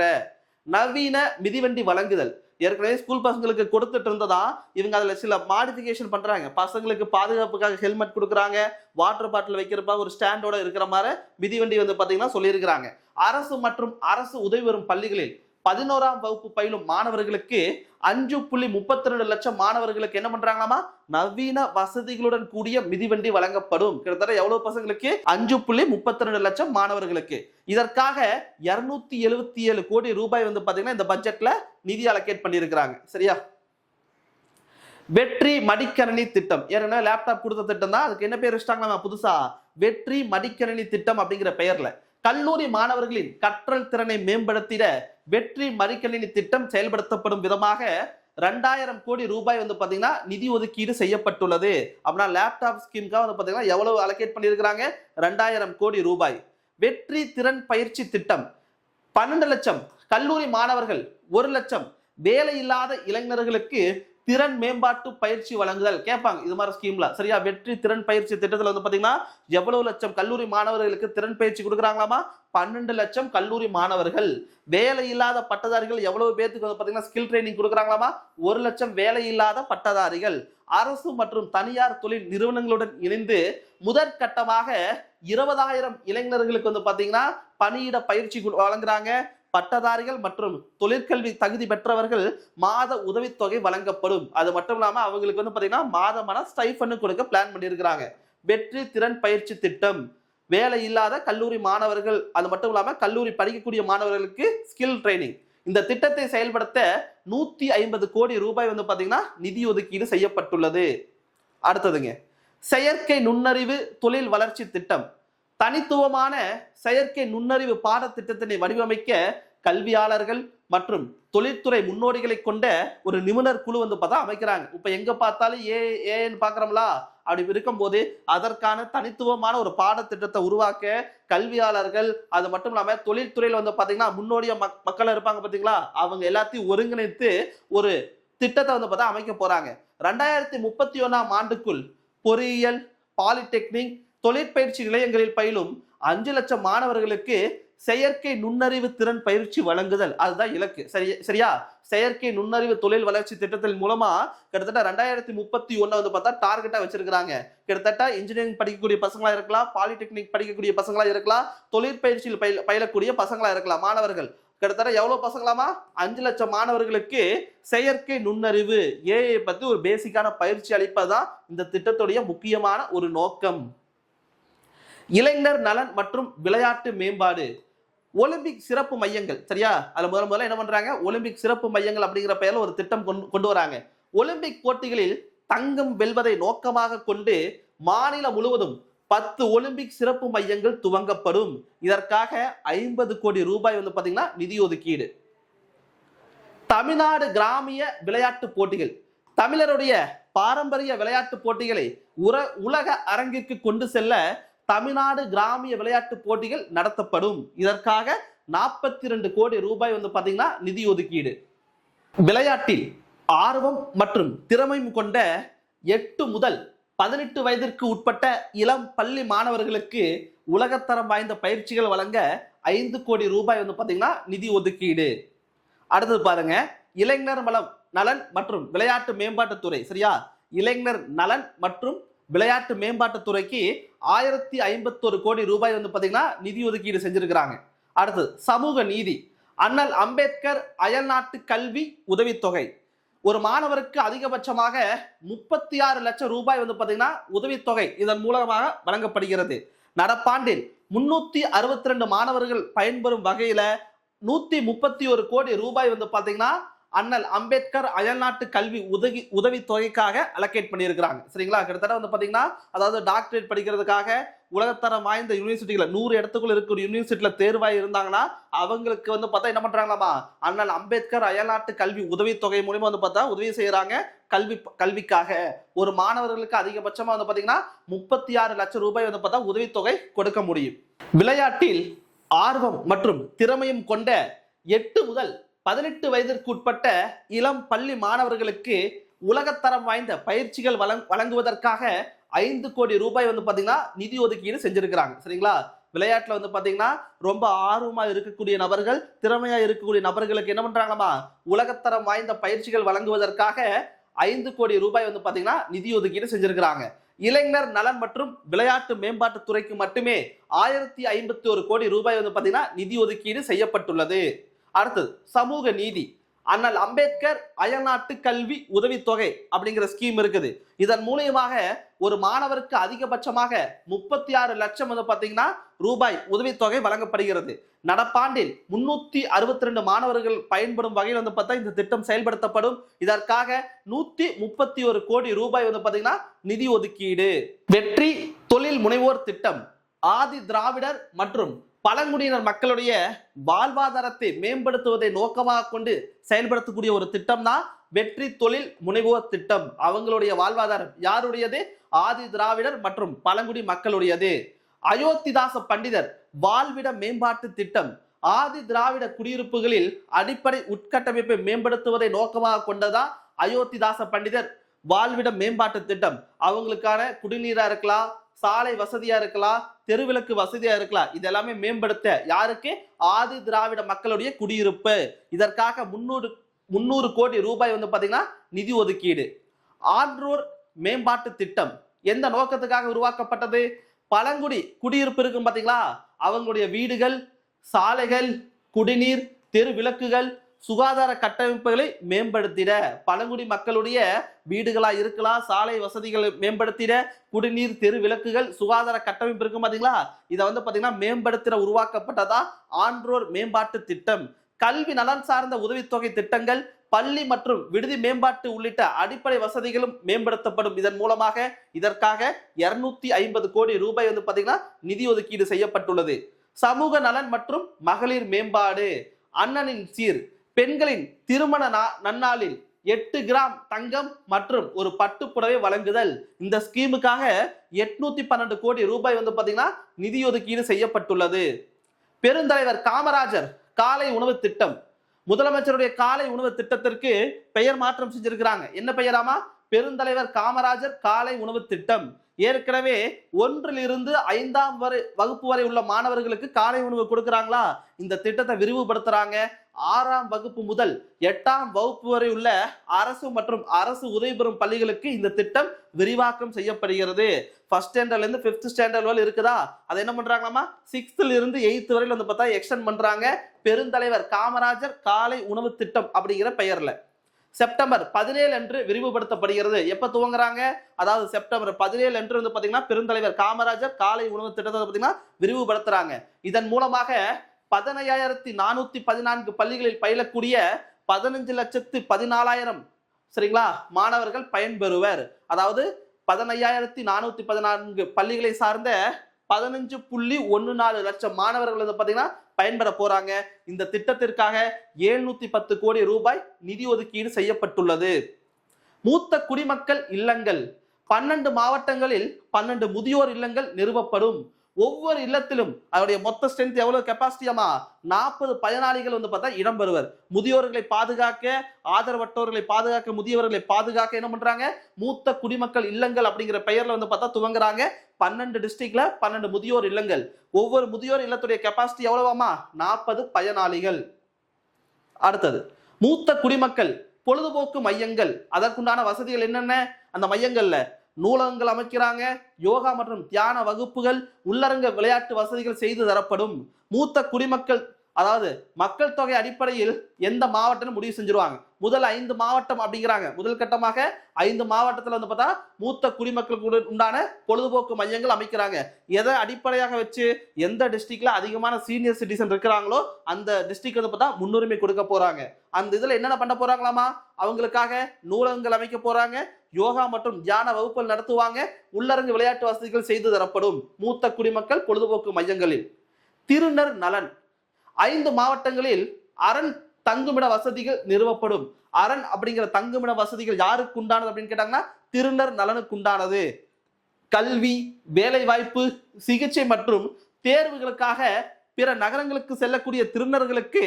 நவீன மிதிவண்டி வழங்குதல். ஏற்கனவே ஸ்கூல் பசங்களுக்கு கொடுத்துட்டு இருந்ததா, இவங்க அதுல சில மாடிஃபிகேஷன் பண்றாங்க. பசங்களுக்கு பாதுகாப்புக்காக ஹெல்மெட் கொடுக்குறாங்க, வாட்டர் பாட்டில் வைக்கிறப்ப ஒரு ஸ்டாண்டோட இருக்கிற மாதிரி மிதிவண்டி வந்து பாத்தீங்கன்னா சொல்லியிருக்கிறாங்க. அரசு மற்றும் அரசு உதவி வரும் பள்ளிகளில் 11ஆம் வகுப்பு பயிலும் மாணவர்களுக்கு 5.32 லட்சம் மாணவர்களுக்கு என்ன பண்றாங்களாமா? நவீன வசதிகளுடன் கூடிய மிதிவண்டி வழங்கப்படும். கிட்டத்தட்ட எவ்வளவு பசங்களுக்கு? 5.32 லட்சம் மாணவர்களுக்கு. இதற்காக 277 கோடி ரூபாய் வந்து பாத்தீங்கன்னா இந்த பட்ஜெட்ல நிதி அலோகேட் பண்ணியிருக்கிறாங்க. சரியா? வெற்றி மடிக்கணினி திட்டம். ஏற்கனவே லேப்டாப் கொடுத்த திட்டம் தான். அதுக்கு என்ன பேர் வச்சிட்டாங்களா புதுசா? வெற்றி மடிக்கணினி திட்டம் அப்படிங்கிற பெயர்ல கல்லூரி மாணவர்களின் கற்றல் திறனை மேம்படுத்திட வெற்றி மடிக்கணினி திட்டம் செயல்படுத்தப்படும் விதமாக 2000 கோடி ரூபாய் வந்து பாத்தீங்கன்னா நிதி ஒதுக்கீடு செய்யப்பட்டுள்ளது. அப்படின்னா லேப்டாப் ஸ்கீம்காக வந்து பாத்தீங்கன்னா எவ்வளவு அலோகேட் பண்ணியிருக்கிறாங்க? 2000 கோடி ரூபாய். வெற்றி திறன் பயிற்சி திட்டம் 12 லட்சம் கல்லூரி மாணவர்கள், 1 லட்சம் வேலை இல்லாத இளைஞர்களுக்கு திறன் மேம்பாட்டு பயிற்சி வழங்குதல். கேட்பாங்க இது மாதிரி ஸ்கீம்ல. சரியா? வெற்றி திறன் பயிற்சி திட்டத்துல வந்து பாத்தீங்கன்னா எவ்வளவு லட்சம் கல்லூரி மாணவர்களுக்கு திறன் பயிற்சி கொடுக்குறாங்களாமா? 12 லட்சம் கல்லூரி மாணவர்கள். வேலை இல்லாத பட்டதாரிகள் எவ்வளவு பேருக்கு வந்து பாத்தீங்கன்னா ஸ்கில் ட்ரைனிங் கொடுக்குறாங்களாமா? 1 லட்சம் வேலை இல்லாத பட்டதாரிகள். அரசு மற்றும் தனியார் தொழில் நிறுவனங்களுடன் இணைந்து முதற்கட்டமாக 20,000 இளைஞர்களுக்கு வந்து பாத்தீங்கன்னா பணியிட பயிற்சி வழங்குறாங்க. பட்டதாரிகள் மற்றும் தொழிற்கல்வி தகுதி பெற்றவர்கள் மாத உதவித்தொகை வழங்கப்படும். அது மட்டும் இல்லாம அவங்களுக்கு வந்து பாத்தீங்கன்னா மாதமான ஸ்டைஃபன் கொடுக்க பிளான் பண்ணியிருக்கிறாங்க. வெற்றி திறன் பயிற்சி திட்டம் வேலை இல்லாத கல்லூரி மாணவர்கள், அது மட்டும் இல்லாம கல்லூரி படிக்கக்கூடிய மாணவர்களுக்கு ஸ்கில் ட்ரைனிங். இந்த திட்டத்தை செயல்படுத்த 150 கோடி ரூபாய் வந்து பாத்தீங்கன்னா நிதி ஒதுக்கீடு செய்யப்பட்டுள்ளது. அடுத்ததுங்க, செயற்கை நுண்ணறிவு தொழில் வளர்ச்சி திட்டம். தனித்துவமான செயற்கை நுண்ணறிவு பாடத்திட்டத்தினை வடிவமைக்க கல்வியாளர்கள் மற்றும் தொழில்துறை முன்னோடிகளை கொண்ட ஒரு நிபுணர் குழு வந்து பார்த்தா அமைக்கிறாங்க. இப்ப எங்க பார்த்தாலும் ஏன்னு பாக்குறோம்ல, அப்படி இருக்கும்போது அதற்கான தனித்துவமான ஒரு பாடத்திட்டத்தை உருவாக்க கல்வியாளர்கள், அது மட்டும் இல்லாம தொழில்துறையில வந்து பாத்தீங்கன்னா முன்னோடிய மக்கள் இருப்பாங்க பாத்தீங்களா, அவங்க எல்லாத்தையும் ஒருங்கிணைத்து ஒரு திட்டத்தை வந்து பார்த்தா அமைக்க போறாங்க. 2031ஆம் ஆண்டுக்குள் பொறியியல், பாலிடெக்னிக், தொழிற்பயிற்சி நிலையங்களில் பயிலும் 5 லட்சம் மாணவர்களுக்கு செயற்கை நுண்ணறிவு திறன் பயிற்சி வழங்குதல், அதுதான் இலக்கு. சரியா? செயற்கை நுண்ணறிவு தொழில் வளர்ச்சி திட்டத்தின் மூலமா கிட்டத்தட்ட 2031 வந்து பார்த்தா டார்கெட்டா வச்சிருக்காங்க. கிட்டத்தட்ட இன்ஜினியரிங் படிக்கக்கூடிய பசங்களா இருக்கலாம், பாலிடெக்னிக் படிக்கக்கூடிய பசங்களா இருக்கலாம், தொழிற்பயிற்சியில் பயிலக்கூடிய பசங்களா இருக்கலாம், மாணவர்கள் கிட்டத்தட்ட எவ்வளவு பசங்களாமா? 5 லட்சம் மாணவர்களுக்கு செயற்கை நுண்ணறிவு ஏஐ பத்தி ஒரு பேசிக்கான பயிற்சி அளிப்பதுதான் இந்த திட்டத்துடைய முக்கியமான ஒரு நோக்கம். இளைஞர் நலன் மற்றும் விளையாட்டு மேம்பாடு, ஒலிம்பிக் சிறப்பு மையங்கள். சரியா? அதுல முதல்ல என்ன பண்றாங்க? ஒலிம்பிக் சிறப்பு மையங்கள் அப்படிங்கிற பெயர்ல ஒரு திட்டம் கொண்டு வராங்க. ஒலிம்பிக் போட்டிகளில் தங்கம் வெல்வதை நோக்கமாக கொண்டு மாநிலம் முழுவதும் 10 ஒலிம்பிக் சிறப்பு மையங்கள் துவங்கப்படும். இதற்காக 50 கோடி ரூபாய் வந்து பாத்தீங்கன்னா நிதி ஒதுக்கீடு. தமிழ்நாடு கிராமிய விளையாட்டு போட்டிகள், தமிழருடைய பாரம்பரிய விளையாட்டு போட்டிகளை உலக அரங்கிற்கு கொண்டு செல்ல தமிழ்நாடு கிராமிய விளையாட்டு போட்டிகள் நடத்தப்படும். இதற்காக 42 கோடி ரூபாய் வந்து பாத்தீங்கன்னா நிதி ஒதுக்கீடு. விளையாட்டில் ஆர்வம் மற்றும் திறமை கொண்ட 8 முதல் 18 வயதிற்கு உட்பட்ட இளம் பள்ளி மாணவர்களுக்கு உலகத்தரம் வாய்ந்த பயிற்சிகள் வழங்க 5 கோடி ரூபாய் வந்து பாத்தீங்கன்னா நிதி ஒதுக்கீடு. அடுத்தது பாருங்க, இளைஞர் நலன் மற்றும் விளையாட்டு மேம்பாட்டுத்துறை. சரியா? இளைஞர் நலன் மற்றும் விளையாட்டு மேம்பாட்டுத்துறைக்கு 1051 கோடி ரூபாய் வந்து பாத்தீங்கன்னா நிதி ஒதுக்கீடு செஞ்சிருக்கிறாங்க. அடுத்து சமூக நீதி, அண்ணல் அம்பேத்கர் அயல்நாட்டு கல்வி உதவித்தொகை. ஒரு மாணவருக்கு அதிகபட்சமாக 36 லட்சம் ரூபாய் வந்து பாத்தீங்கன்னா உதவித்தொகை இதன் மூலமாக வழங்கப்படுகிறது. நடப்பாண்டில் 362 மாணவர்கள் பயன்பெறும் வகையில 131 கோடி ரூபாய் வந்து பாத்தீங்கன்னா அண்ணல் அம்பேத்கர் அயல்நாட்டு கல்வி உதவி தொகைக்காக அலோகேட் பண்ணியிருக்கிறாங்க. சரிங்களா? கிட்டத்தட்ட வந்து பாத்தீங்கன்னா, அதாவது டாக்டரேட் படிக்கிறதுக்காக உலகத்தரம் வாய்ந்த யூனிவர்சிட்டிகளை 100 இடத்துக்குள்ள இருக்கிற யூனிவர்சிட்டியில தேர்வாய் இருந்தாங்கன்னா அவங்களுக்கு வந்து பார்த்தா என்ன பண்றாங்களாமா, அண்ணல் அம்பேத்கர் அயல்நாட்டு கல்வி உதவி தொகை மூலமா வந்து பார்த்தா உதவி செய்யறாங்க கல்விக்காக. ஒரு மாணவர்களுக்கு அதிகபட்சமா வந்து பாத்தீங்கன்னா 36 லட்சம் ரூபாய் வந்து பார்த்தா உதவித்தொகை கொடுக்க முடியும். விளையாட்டில் ஆர்வம் மற்றும் திறமையும் கொண்ட 8 முதல் 18 வயதிற்கு உட்பட்ட இளம் பள்ளி மாணவர்களுக்கு உலகத்தரம் வாய்ந்த பயிற்சிகள் வழங்குவதற்காக 5 கோடி ரூபாய் வந்து பாத்தீங்கன்னா நிதி ஒதுக்கீடு செஞ்சிருக்கிறாங்க. சரிங்களா? விளையாட்டுல வந்து பாத்தீங்கன்னா ரொம்ப ஆர்வமா இருக்கக்கூடிய நபர்கள், திறமையா இருக்கக்கூடிய நபர்களுக்கு என்ன பண்றாங்களாமா, உலகத்தரம் வாய்ந்த பயிற்சிகள் வழங்குவதற்காக 5 கோடி ரூபாய் வந்து பாத்தீங்கன்னா நிதி ஒதுக்கீடு செஞ்சிருக்கிறாங்க. இளைஞர் நலன் மற்றும் விளையாட்டு மேம்பாட்டு துறைக்கு மட்டுமே 1051 கோடி ரூபாய் வந்து பாத்தீங்கன்னா நிதி ஒதுக்கீடு செய்யப்பட்டுள்ளது. அடுத்தது சமூக நீதி, அண்ணல் அம்பேத்கர் அயல்நாட்டு கல்வி உதவித்தொகை அப்படிங்கிற ஸ்கீம் இருக்குது. இதன் மூலியமாக ஒரு மாணவருக்கு அதிகபட்சமாக 36 லட்சம் வந்து பாத்தீங்கன்னா ரூபாய் உதவித்தொகை வழங்கப்படுகிறது. நடப்பாண்டில் 362 மாணவர்கள் பயன்படும் வகையில் வந்து பார்த்தா இந்த திட்டம் செயல்படுத்தப்படும். இதற்காக 131 கோடி ரூபாய் வந்து பாத்தீங்கன்னா நிதி ஒதுக்கீடு. வெற்றி தொழில் முனைவோர் திட்டம், ஆதி திராவிடர் மற்றும் பழங்குடியினர் மக்களுடைய வாழ்வாதாரத்தை மேம்படுத்துவதை நோக்கமாக கொண்டு செயல்படுத்தக்கூடிய ஒரு திட்டம் தான் வெற்றி தொழில் முனைவோர் திட்டம். அவங்களுடைய வாழ்வாதாரம் யாருடையது? ஆதி திராவிடர் மற்றும் பழங்குடி மக்களுடையது. அயோத்திதாச பண்டிதர் வாழ்விட மேம்பாட்டு திட்டம், ஆதி திராவிட குடியிருப்புகளில் அடிப்படை உட்கட்டமைப்பை மேம்படுத்துவதை நோக்கமாக கொண்டதா அயோத்திதாச பண்டிதர் வாழ்விட மேம்பாட்டு திட்டம். அவங்களுக்கான குடிநீரா இருக்கலாம், சாலை வசதியா இருக்கலாம், தெருவிளக்கு வசதியா இருக்கலாம், இது எல்லாமே மேம்படுத்த யாருக்கு? ஆதி திராவிட மக்களுடைய குடியிருப்பு. இதற்காக 300 கோடி ரூபாய் வந்து பாத்தீங்கன்னா நிதி ஒதுக்கீடு. ஆன்றோர் மேம்பாட்டு திட்டம் எந்த நோக்கத்துக்காக உருவாக்கப்பட்டது? பழங்குடி குடியிருப்பு இருக்கும் பாத்தீங்களா, அவங்களுடைய வீடுகள், சாலைகள், குடிநீர், தெரு விளக்குகள், சுகாதார கட்டமைப்புகளை மேம்படுத்திட, பழங்குடி மக்களுடைய வீடுகளா இருக்கலாம், சாலை வசதிகளை மேம்படுத்திட, குடிநீர், தெரு விளக்குகள், சுகாதார கட்டமைப்பு இருக்கும் பாத்தீங்களா, இதை வந்து பாத்தீங்கன்னா மேம்படுத்திட உருவாக்கப்பட்டதா ஆன்றோர் மேம்பாட்டு திட்டம். கல்வி நலன் சார்ந்த உதவித்தொகை திட்டங்கள், பள்ளி மற்றும் விடுதி மேம்பாட்டு உள்ளிட்ட அடிப்படை வசதிகளும் மேம்படுத்தப்படும். இதன் மூலமாக இதற்காக 250 கோடி ரூபாய் வந்து பாத்தீங்கன்னா நிதி ஒதுக்கீடு செய்யப்பட்டுள்ளது. சமூக நலன் மற்றும் மகளிர் மேம்பாடு, அண்ணனின் சீர், பெண்களின் திருமண நன்னாளில் 8 கிராம் தங்கம் மற்றும் ஒரு பட்டு புடவை வழங்குதல். இந்த ஸ்கீமுக்காக 812 கோடி ரூபாய் வந்து பாத்தீங்கன்னா நிதி ஒதுக்கீடு செய்யப்பட்டுள்ளது. பெருந்தலைவர் காமராஜர் காலை உணவு திட்டம். முதலமைச்சருடைய காலை உணவு திட்டத்திற்கு பெயர் மாற்றம் செஞ்சிருக்கிறாங்க. என்ன பெயராமா? பெருந்தலைவர் காமராஜர் காலை உணவு திட்டம். ஏற்கனவே 1லிருந்து 5ஆம் வகுப்பு வரை உள்ள மாணவர்களுக்கு காலை உணவு கொடுக்கறாங்களா? இந்த திட்டத்தை விரிவுபடுத்துறாங்க. 6ஆம் வகுப்பு முதல் 8ஆம் வகுப்பு வரை உள்ள அரசு மற்றும் அரசு உதவி பெறும் பள்ளிகளுக்கு இந்த திட்டம் விரிவாக்கம் செய்யப்படுகிறது. ஃபர்ஸ்ட் ஸ்டாண்டர்ட்ல இருந்து 5th ஸ்டாண்டர்ட் வரை இருக்குதா? அதை என்ன பண்றாங்களாமா? 6th இருந்து 8th வரையில வந்து பார்த்தா எக்ஸ்டெண்ட் பண்றாங்க. பெருந்தலைவர் காமராஜர் காலை உணவு திட்டம் அப்படிங்கிற பெயர்ல. செப்டம்பர் 17 அன்று விரிவுபடுத்தப்படுகிறது. எப்ப துவங்குறாங்க? அதாவது செப்டம்பர் 17 அன்று வந்து பாத்தீங்கன்னா பெருந்தலைவர் காமராஜர் காலை உணவு திட்டத்தை பாத்தீங்கன்னா விரிவுபடுத்துறாங்க. இதன் மூலமாக 15,414 பள்ளிகளில் பயிலக்கூடிய 15,14,000 சரிங்களா மாணவர்கள் பயன்பெறுவர். அதாவது 15,414 பள்ளிகளை சார்ந்த 15.14 லட்சம் மாணவர்கள் வந்து பாத்தீங்கன்னா பயன்பெற போறாங்க. இந்த திட்டத்திற்காக 710 கோடி ரூபாய் நிதி ஒதுக்கீடு செய்யப்பட்டுள்ளது. மூத்த குடிமக்கள் இல்லங்கள். 12 மாவட்டங்களில் 12 முதியோர் இல்லங்கள் நிறுவப்படும். ஒவ்வொரு இல்லத்திலும் அதனுடைய மொத்த ஸ்ட்ரென்த் எவ்வளவு கெப்பாசிட்டியாமா? 40 பயனாளிகள் வந்து பார்த்தா இடம்பெறுவர். முதியோர்களை பாதுகாக்க, ஆதரவற்றோர்களை பாதுகாக்க, முதியவர்களை பாதுகாக்க என்ன பண்றாங்க? மூத்த குடிமக்கள் இல்லங்கள் அப்படிங்கிற பெயர்ல வந்து பார்த்தா துவங்குறாங்க. 12 டிஸ்ட்ரிக்ட்ல 12 முதியோர் இல்லங்கள். ஒவ்வொரு முதியோர் இல்லத்துடைய கெப்பாசிட்டி எவ்வளவாமா? 40 பயனாளிகள். அடுத்தது மூத்த குடிமக்கள் பொழுதுபோக்கு மையங்கள். அதற்குண்டான வசதிகள் என்னென்ன? அந்த மையங்கள்ல நூலகங்கள் அமைக்கிறாங்க. யோகா மற்றும் தியான வகுப்புகள், உள்ளரங்க விளையாட்டு வசதிகள் செய்து தரப்படும். மூத்த குடிமக்கள் அதாவது மக்கள் தொகை அடிப்படையில் எந்த மாவட்டம் முடிவு செஞ்சிருவாங்க. முதல் 5 மாவட்டம் அப்படிங்கிறாங்க. முதல் கட்டமாக 5 மாவட்டத்தில் வந்து பார்த்தா மூத்த குடிமக்களுக்கு உண்டான பொழுதுபோக்கு மையங்கள் அமைக்கிறாங்க. எதை அடிப்படையாக வச்சு? எந்த டிஸ்ட்ரிக்ட்ல அதிகமான சீனியர் சிட்டிசன் இருக்கிறாங்களோ அந்த டிஸ்ட்ரிக்ட் வந்து பார்த்தா முன்னுரிமை கொடுக்க போறாங்க. அந்த இதுல என்னென்ன பண்ண போறாங்களாமா? அவங்களுக்காக நூலகங்கள் அமைக்க போறாங்க. யோகா மற்றும் தியான வகுப்புகள் நடத்துவாங்க. உள்ளரங்கு விளையாட்டு வசதிகள் செய்து தரப்படும் மூத்த குடிமக்கள் பொழுதுபோக்கு மையங்களில். திருநர் நலன். 5 மாவட்டங்களில் அரண் தங்குமிட வசதிகள் நிறுவப்படும். அரண் அப்படிங்கிற தங்குமிட வசதிகள் யாருக்கு உண்டானது அப்படின்னு கேட்டாங்கன்னா திருநர் நலனுக்கு உண்டானது. கல்வி, வேலை வாய்ப்பு, சிகிச்சை மற்றும் தேர்வுகளுக்காக பிற நகரங்களுக்கு செல்லக்கூடிய திருநர்களுக்கு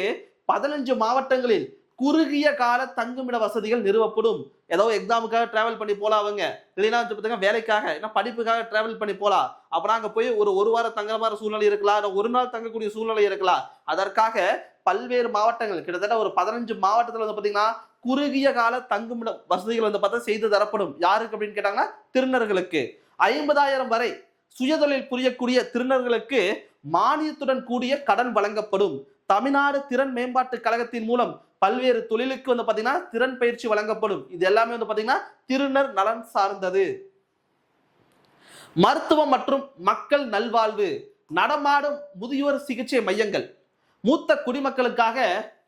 15 மாவட்டங்களில் குறுகிய கால தங்குமிட வசதிகள் நிறுவப்படும். ஏதோ எக்ஸாமுக்காக டிராவல் பண்ணி போலாம் அவங்க, இல்லைன்னா வேலைக்காக என்ன படிப்புக்காக டிராவல் பண்ணி போலாம். அப்புறம் அங்க போய் ஒரு வாரம் தங்குற மாதிரி சூழ்நிலை இருக்கலாம், ஒரு நாள் தங்கக்கூடிய சூழ்நிலை இருக்கலாம். அதற்காக பல்வேறு மாவட்டங்கள் கிட்டத்தட்ட ஒரு 15 மாவட்டத்தில் வந்து பாத்தீங்கன்னா குறுகிய கால தங்குமிட வசதிகள் வந்து பார்த்தா செய்து தரப்படும். யாருக்கு அப்படின்னு கேட்டாங்கன்னா திருநர்களுக்கு. 50,000 வரை சுயதொழில் புரியக்கூடிய திருநர்களுக்கு மானியத்துடன் கூடிய கடன் வழங்கப்படும். தமிழ்நாடு திறன் மேம்பாட்டு கழகத்தின் மூலம் பல்வேறு தொழிலுக்கு வந்து பாத்தீங்கன்னா திறன் பயிற்சி வழங்கப்படும். இது எல்லாமே வந்து பாத்தீங்கன்னா திருநர் நலன் சார்ந்தது. மருத்துவம் மற்றும் மக்கள் நல்வாழ்வு. நடமாடும் முதியோர் சிகிச்சை மையங்கள். மூத்த குடிமக்களுக்காக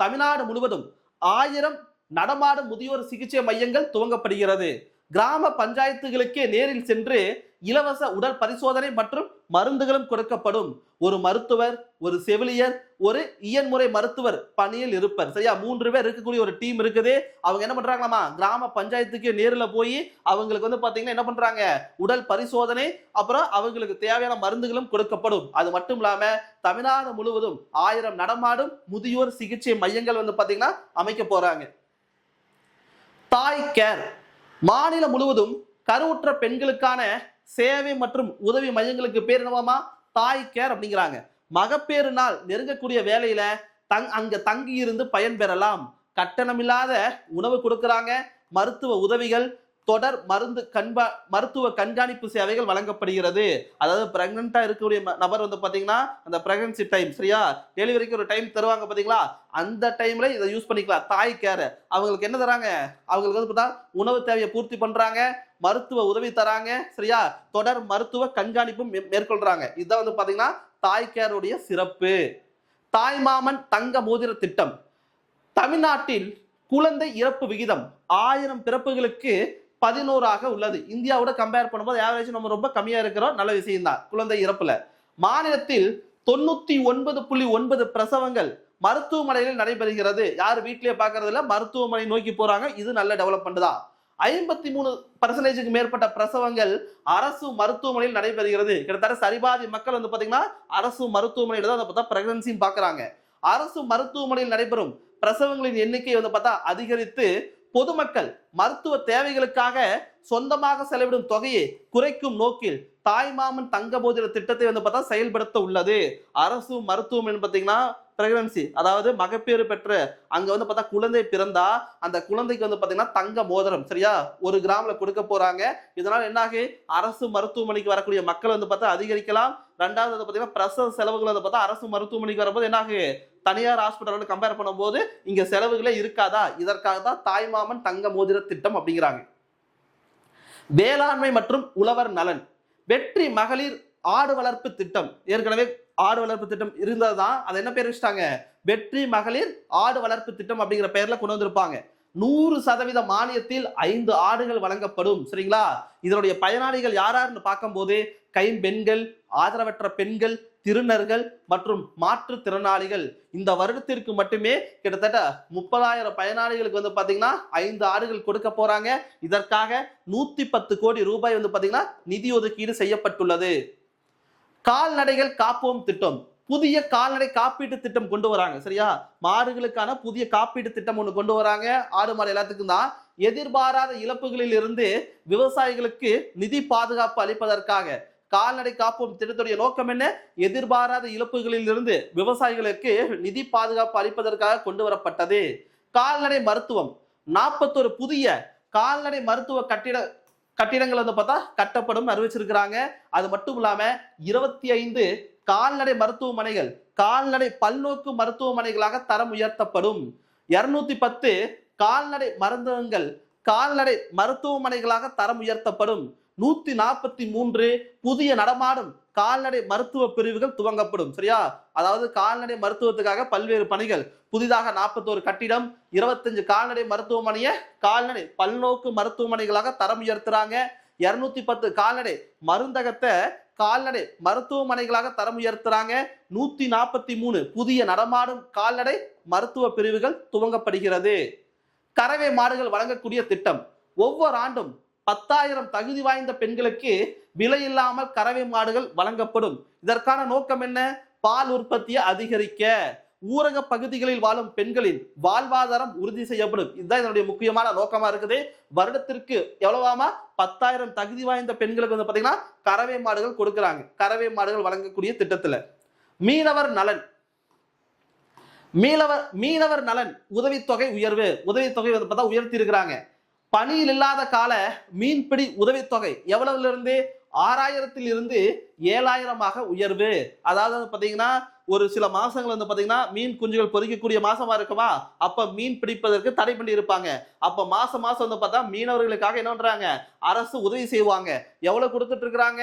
தமிழ்நாடு முழுவதும் 1000 நடமாடும் முதியோர் சிகிச்சை மையங்கள் துவங்கப்படுகிறது. கிராம பஞ்சாயத்துகளுக்கே நேரில் சென்று இலவச உடல் பரிசோதனை மற்றும் மருந்துகளும் கொடுக்கப்படும். ஒரு மருத்துவர், ஒரு செவிலியர், ஒரு இயன்முறை மருத்துவர் பணியில் இருப்பர். சரியா? 3 பேர் இருக்கக்கூடிய ஒரு டீம் இருக்குது. அவங்க என்ன பண்றாங்களாமா? கிராம பஞ்சாயத்துக்கு நேரில் போய் அவங்களுக்கு வந்து பாத்தீங்கன்னா என்ன பண்றாங்க? உடல் பரிசோதனை, அப்புறம் அவங்களுக்கு தேவையான மருந்துகளும் கொடுக்கப்படும். அது மட்டும் இல்லாம தமிழ்நாடு முழுவதும் 1000 நடமாடும் முதியோர் சிகிச்சை மையங்கள் வந்து பாத்தீங்கன்னா அமைக்க போறாங்க. தாய் கேர். மாநிலம் முழுவதும் கருவுற்ற பெண்களுக்கான சேவை மற்றும் உதவி மையங்களுக்கு பேர் என்னவாமா? தாய் கேர் அப்படிங்கிறாங்க. மகப்பேறு நாள் நெருங்கக்கூடிய வேலையில அங்க தங்கி இருந்து பயன்பெறலாம். கட்டணமில்லாத உணவு கொடுக்கறாங்க. மருத்துவ உதவிகள், தொடர் மருத்துவ கண்காணிப்பு சேவைகள் வழங்கப்படுகிறது. அதாவது பிரெக்னண்டா இருக்கக்கூடிய நபர் வந்து பாத்தீங்கன்னா அந்த பிரெக்னன்சி டைம், சரியா, டெலிவரிக்கு ஒரு டைம் தருவாங்க பாத்தீங்களா, அந்த டைம்ல இதை யூஸ் பண்ணிக்கலாம். தாய் கேர் அவங்களுக்கு என்ன தராங்க? அவங்களுக்கு வந்து பார்த்தா உணவு தேவையை பூர்த்தி பண்றாங்க, மருத்துவ உதவி தராங்க, சரியா, தொடர் மருத்துவ கண்காணிப்பும் மேற்கொள்றாங்க. இதுதான் வந்து பாத்தீங்கன்னா தாய் கேருடைய சிறப்பு. தாய்மாமன் தங்க மோதிர திட்டம். தமிழ்நாட்டில் குழந்தை இறப்பு விகிதம் 1000 பிறப்புகளுக்கு 11ஆக உள்ளது. இந்தியாவோட கம்பேர் பண்ணும்போது ஆவரேஜ் நம்ம ரொம்ப கம்மியா இருக்கிறோம். நல்ல விஷயம் தான் குழந்தை இறப்புல. மாநிலத்தில் 99.9 பிரசவங்கள் மருத்துவமனைகளில் நடைபெறுகிறது. யார் வீட்டிலேயே பார்க்கறது இல்ல, மருத்துவமனை நோக்கி போறாங்க. இது நல்ல டெவலப்மெண்ட் தான். 53% மேற்பட்ட பிரசவங்கள் அரசு மருத்துவமனையில் நடைபெறுகிறது. கிட்டத்தட்ட சரிபாதி மக்கள் வந்து பாத்தீங்கன்னா அரசு மருத்துவமனையில தான் பார்த்தா பிரெக்னன்சின்னு பாக்குறாங்க. அரசு மருத்துவமனையில் நடைபெறும் பிரசவங்களின் எண்ணிக்கை வந்து பார்த்தா அதிகரித்து பொதுமக்கள் மருத்துவ தேவைகளுக்காக சொந்தமாக செலவிடும் தொகையை குறைக்கும் நோக்கில் தாய்மாமன் தங்க மோதிர திட்டத்தை வந்து பார்த்தா செயல்படுத்த உள்ளது. அரசு மருத்துவமனை பார்த்தீங்கன்னா பிரெக்னன்சி, அதாவது மகப்பேறு பெற்ற அங்க வந்து பார்த்தா குழந்தை பிறந்தா அந்த குழந்தைக்கு வந்து பார்த்தீங்கன்னா தங்க மோதிரம் சரியா 1 கிராம்ல கொடுக்க போறாங்க. இதனால என்னாகி அரசு மருத்துவமனைக்கு வரக்கூடிய மக்கள் வந்து பார்த்தா அதிகரிக்கலாம். ரெண்டாவது வந்து பார்த்தீங்கன்னா பிரசவ செலவுகள் வந்து பார்த்தா அரசு மருத்துவமனைக்கு வரும்போது என்னாகி தனியார் ஹாஸ்பிட்டலோட கம்பேர் பண்ணும்போது இங்க செலவுகளே இருக்காதா? இதற்காக தான் தாய்மாமன் தங்க மோதிர திட்டம் அப்படிங்கிறாங்க. வேளாண்மை மற்றும் உழவர் நலன், வெற்றி மகளிர் ஆடு வளர்ப்பு திட்டம். ஏற்கனவே ஆடு வளர்ப்பு திட்டம் இருந்ததுதான், அதை என்ன பேர் வச்சுட்டாங்க? வெற்றி மகளிர் ஆடு வளர்ப்பு திட்டம் அப்படிங்கிற பெயர்ல கொண்டு வந்திருப்பாங்க. 100% மானியத்தில் 5 ஆடுகள் வழங்கப்படும். சரிங்களா? இதனுடைய பயனாளிகள் யாராருன்னு பார்க்கும்போது கைம்பெண்கள், ஆதரவற்ற பெண்கள், திருநர்கள் மற்றும் மாற்றுத்திறனாளிகள். இந்த வருடத்திற்கு மட்டுமே கிட்டத்தட்ட 30,000 பயனாளிகளுக்கு வந்து பாத்தீங்கன்னா 5 ஆடுகள் கொடுக்க போறாங்க. இதற்காக 110 கோடி ரூபாய் வந்து பாத்தீங்கன்னா நிதி ஒதுக்கீடு செய்யப்பட்டுள்ளது. கால்நடைகள் காப்போம் திட்டம், புதிய கால்நடை காப்பீட்டு திட்டம் கொண்டு வராங்க. சரியா? மாடுகளுக்கான புதிய காப்பீட்டு திட்டம் ஒன்று கொண்டு வராங்க. ஆடு மாடு எல்லாத்துக்கும் தான். எதிர்பாராத இழப்புகளில் இருந்து விவசாயிகளுக்கு நிதி பாதுகாப்பு அளிப்பதற்காக கால்நடை காப்போம் திட்டத்துடைய நோக்கம் என்ன? எதிர்பாராத இழப்புகளில் இருந்து விவசாயிகளுக்கு நிதி பாதுகாப்பு அளிப்பதற்காக கொண்டு வரப்பட்டது. கால்நடை மருத்துவம், 41 புதிய கால்நடை மருத்துவ கட்டிடங்கள் வந்து பார்த்தா கட்டப்படும் அறிவிச்சிருக்கிறாங்க. அது மட்டும் இல்லாம 25 கால்நடை மருத்துவமனைகள் கால்நடை பல்நோக்கு மருத்துவமனைகளாக தரம் உயர்த்தப்படும். 210 கால்நடை மருந்தகங்கள் கால்நடை மருத்துவமனைகளாக தரம் உயர்த்தப்படும். 143 புதிய நடமாடும் கால்நடை மருத்துவ பிரிவுகள் துவங்கப்படும். சரியா? அதாவது கால்நடை மருத்துவத்துக்காக பல்வேறு பணிகள். புதிதாக 41 கட்டிடம், 25 கால்நடை மருத்துவமனையை கால்நடை பல்நோக்கு மருத்துவமனைகளாக தரம் உயர்த்துறாங்க. 210 கால்நடை மருந்தகத்தை கால்நடை மருத்துவமனைகளாக தரம் உயர்த்துறாங்க. 143 புதிய நடமாடும் கால்நடை மருத்துவ பிரிவுகள் துவங்கப்படுகிறது. கறவை மாடுகள் வழங்கக்கூடிய திட்டம், ஒவ்வொரு ஆண்டும் 10,000 தகுதி வாய்ந்த பெண்களுக்கு விலையில்லாமல் கறவை மாடுகள் வழங்கப்படும். இதற்கான நோக்கம் என்ன? பால் உற்பத்தியை அதிகரிக்க, ஊரக பகுதிகளில் வாழும் பெண்களின் வாழ்வாதாரம் உறுதி செய்யப்படும். இதுதான் இதனுடைய முக்கியமான நோக்கமா இருக்குது. வருடத்திற்கு எவ்வளவாமா? 10,000 தகுதி வாய்ந்த பெண்களுக்கு வந்து பாத்தீங்கன்னா கறவை மாடுகள் கொடுக்கிறாங்க. கறவை மாடுகள் வழங்கக்கூடிய திட்டத்துல. மீனவர் நலன், மீனவர் நலன் உதவித்தொகை உயர்வு. உதவித்தொகை வந்து பார்த்தா உயர்த்தி இருக்கிறாங்க. பணியில் இல்லாத கால மீன்பிடி உதவித்தொகை எவ்வளவுல இருந்து? 6,000 இருந்து 7,000 உயர்வு. அதாவது பாத்தீங்கன்னா ஒரு சில மாசங்கள் வந்து பாத்தீங்கன்னா மீன் குஞ்சுகள் பொறிக்கக்கூடிய மாசமா இருக்குமா, அப்ப மீன் பிடிப்பதற்கு தடை பண்ணி இருப்பாங்க. அப்ப மாசம் வந்து பார்த்தா மீனவர்களுக்காக என்ன பண்றாங்க? அரசு உதவி செய்வாங்க. எவ்வளவு கொடுத்துட்டு இருக்கிறாங்க?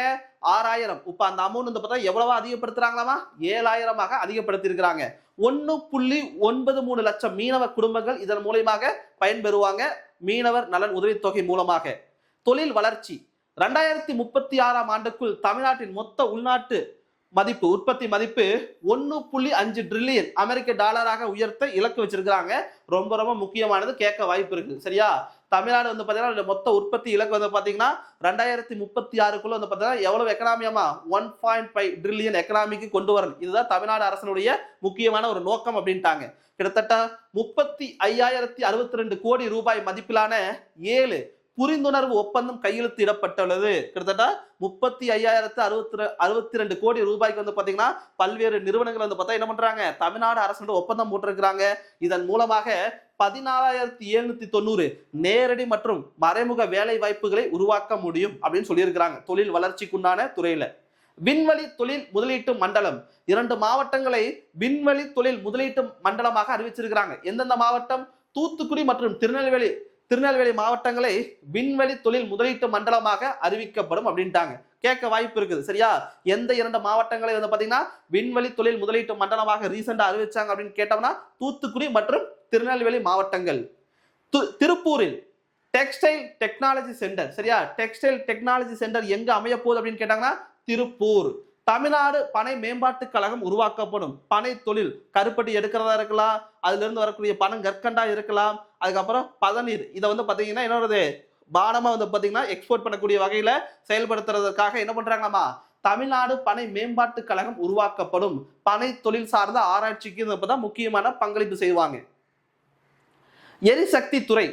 6,000. இப்ப அந்த அமௌண்ட் வந்து பார்த்தா எவ்வளவா அதிகப்படுத்துறாங்களாமா? 7,000 அதிகப்படுத்தி இருக்கிறாங்க. 1.93 லட்சம் மீனவ குடும்பங்கள் இதன் மூலமாக பயன்பெறுவாங்க. மீனவர் நலன் உதவித்தொகை மூலமாக. தொழில் வளர்ச்சி, 2036 ஆண்டுக்குள் தமிழ்நாட்டின் மொத்த உள்நாட்டு மதிப்பு உற்பத்தி மதிப்பு 1.5 டிரில்லியன் அமெரிக்க டாலராக உயர்த்த இலக்கு வச்சிருக்காங்க. ரொம்ப ரொம்ப முக்கியமானது, கேட்க வாய்ப்பு இருக்கு. சரியா? தமிழ்நாடு வந்து பாத்தீங்கன்னா மொத்த உற்பத்தி இலக்கு வந்து பாத்தீங்கன்னா 2036 வந்து பாத்தீங்கன்னா எவ்வளவு எக்கனாமியமா 1.5 டிரில்லியன் எக்கனாமிக்கு கொண்டு வரணும். இதுதான் தமிழ்நாடு அரசனுடைய முக்கியமான ஒரு நோக்கம் அப்படின்ட்டாங்க. கிட்டத்தட்ட 35,062 கோடி ரூபாய் மதிப்பிலான 7 புரிந்துணர்வு ஒப்பந்தம் கையெழுத்திடப்பட்டுள்ளது. கிட்டத்தட்ட 35,062 கோடி ரூபாய்க்கு வந்து பாத்தீங்கன்னா பல்வேறு நிறுவனங்கள் வந்து பார்த்தா என்ன பண்றாங்க? தமிழ்நாடு அரசு ஒப்பந்தம் போட்டிருக்கிறாங்க. இதன் மூலமாக 14,790 நேரடி மற்றும் மறைமுக வேலை வாய்ப்புகளை உருவாக்க முடியும் அப்படின்னு சொல்லியிருக்கிறாங்க தொழில் வளர்ச்சிக்குண்டான துறையில. விண்வெளி தொழில் முதலீட்டு மண்டலம், 2 மாவட்டங்களை விண்வெளி தொழில் முதலீட்டு மண்டலமாக அறிவிச்சிருக்கிறாங்க. எந்தெந்த மாவட்டம்? தூத்துக்குடி மற்றும் திருநெல்வேலி மாவட்டங்களை விண்வெளி தொழில் முதலீட்டு மண்டலமாக அறிவிக்கப்படும் அப்படின்ட்டாங்க. கேட்க வாய்ப்பு இருக்குது. சரியா? எந்த 2 மாவட்டங்களை வந்து பாத்தீங்கன்னா விண்வெளி தொழில் முதலீட்டு மண்டலமாக ரீசெண்டா அறிவிச்சாங்க அப்படின்னு கேட்டோம்னா தூத்துக்குடி மற்றும் திருநெல்வேலி மாவட்டங்கள். திருப்பூரில் டெக்ஸ்டைல் டெக்னாலஜி சென்டர். சரியா? டெக்ஸ்டைல் டெக்னாலஜி சென்டர் எங்க அமைய போகுது அப்படின்னு கேட்டாங்கன்னா திருப்பூர். தமிழ்நாடு பனை மேம்பாட்டு கழகம் உருவாக்கப்படும். பனை தொழில் கருப்பட்டி எடுக்கிறதா இருக்கலாம், அதுல இருந்து வரக்கூடிய பனங்கற்கண்டா இருக்கலாம், அதுக்கப்புறம் பதநீர் இதை வந்து பாத்தீங்கன்னா என்னோட பானமா வந்து பாத்தீங்கன்னா எக்ஸ்போர்ட் பண்ணக்கூடிய வகையில செயல்படுத்துறதுக்காக என்ன பண்றாங்களாமா, தமிழ்நாடு பனை மேம்பாட்டு கழகம் உருவாக்கப்படும். பனை தொழில் சார்ந்த ஆராய்ச்சிக்கு இப்பதான் முக்கியமான பங்களிப்பு செய்வாங்க. எரிசக்தி துறை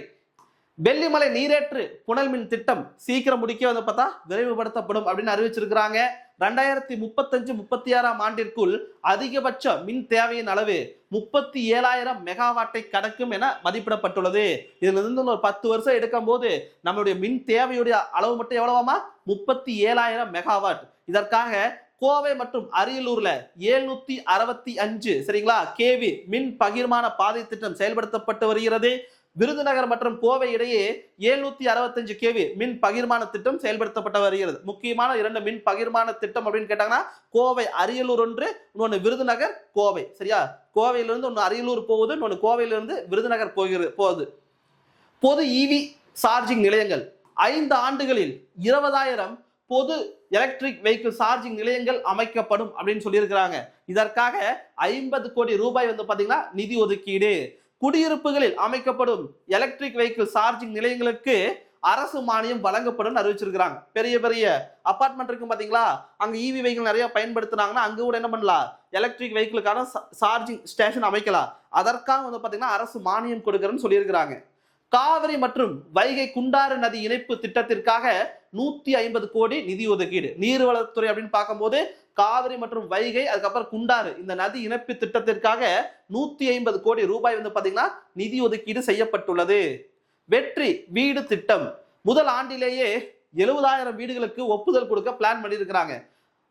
வெள்ளிமலை நீரேற்று புனல் மின் திட்டம் சீக்கிரம் முடிக்க வந்து பார்த்தா விரைவுபடுத்தப்படும் அப்படின்னு அறிவிச்சிருக்கிறாங்க. 2035-36 ஆண்டிற்குள் அதிகபட்ச மின் தேவையின் அளவு 37,000 மெகாவாட்டை கடக்கும் என மதிப்பிடப்பட்டுள்ளது. இதுல இருந்து ஒரு 10 வருஷம் எடுக்கும் போது நம்மளுடைய மின் தேவையுடைய அளவு மட்டும் எவ்வளவாமா, 37,000 மெகாவாட். இதற்காக கோவை மற்றும் அரியலூர்ல 765 சரிங்களா கேவி மின் பகிர்மான பாதை திட்டம் செயல்படுத்தப்பட்டு வருகிறது. விருதுநகர் மற்றும் கோவை இடையே 765 கேவி மின் பகிர்மான திட்டம் செயல்படுத்தப்பட்டு வருகிறது. முக்கியமான 2 மின் பகிர்மான திட்டம் அப்படின்னு கேட்டாங்கன்னா கோவை அரியலூர் ஒன்று, இன்னொன்று விருதுநகர் கோவை. சரியா, கோவையிலிருந்து ஒன்று அரியலூர் போகுது, இன்னொன்று கோவையிலிருந்து விருதுநகர் போகுது. பொது இவி சார்ஜிங் நிலையங்கள் 5 ஆண்டுகளில் 20,000 பொது எலக்ட்ரிக் வெஹிக்கிள் சார்ஜிங் நிலையங்கள் அமைக்கப்படும் அப்படின்னு சொல்லியிருக்கிறாங்க. இதற்காக 50 கோடி ரூபாய் வந்து பாத்தீங்கன்னா நிதி ஒதுக்கீடு. குடியிருப்புகளில் அமைக்கப்படும் எலக்ட்ரிக் வெஹிக்கிள் சார்ஜிங் நிலையங்களுக்கு அரசு மானியம் வழங்கப்படும் அறிவிச்சிருக்கிறாங்க. பெரிய பெரிய அபார்ட்மெண்ட் இருக்கும் பாத்தீங்களா, அங்க இவி வெஹிக்கிள் நிறைய பயன்படுத்தினாங்கன்னா அங்க கூட என்ன பண்ணலாம், எலக்ட்ரிக் வெஹிக்கிளுக்கான சார்ஜிங் ஸ்டேஷன் அமைக்கலாம். அதற்காக வந்து பாத்தீங்கன்னா அரசு மானியம் கொடுக்கறன்னு சொல்லியிருக்கிறாங்க. காவிரி மற்றும் வைகை குண்டாறு நதி இணைப்பு திட்டத்திற்காக 150 கோடி நிதி ஒதுக்கீடு. நீர்வளத்துறை அப்படின்னு பார்க்கும்போது காவிரி மற்றும் வைகை அதுக்கப்புறம் குண்டாறு இந்த நதி இணைப்பு திட்டத்திற்காக 150 கோடி ரூபாய் வந்து பாத்தீங்கன்னா நிதி ஒதுக்கீடு செய்யப்பட்டுள்ளது. வெற்றி வீடு திட்டம் முதல் ஆண்டிலேயே 70,000 வீடுகளுக்கு ஒப்புதல் கொடுக்க பிளான் பண்ணியிருக்கிறாங்க.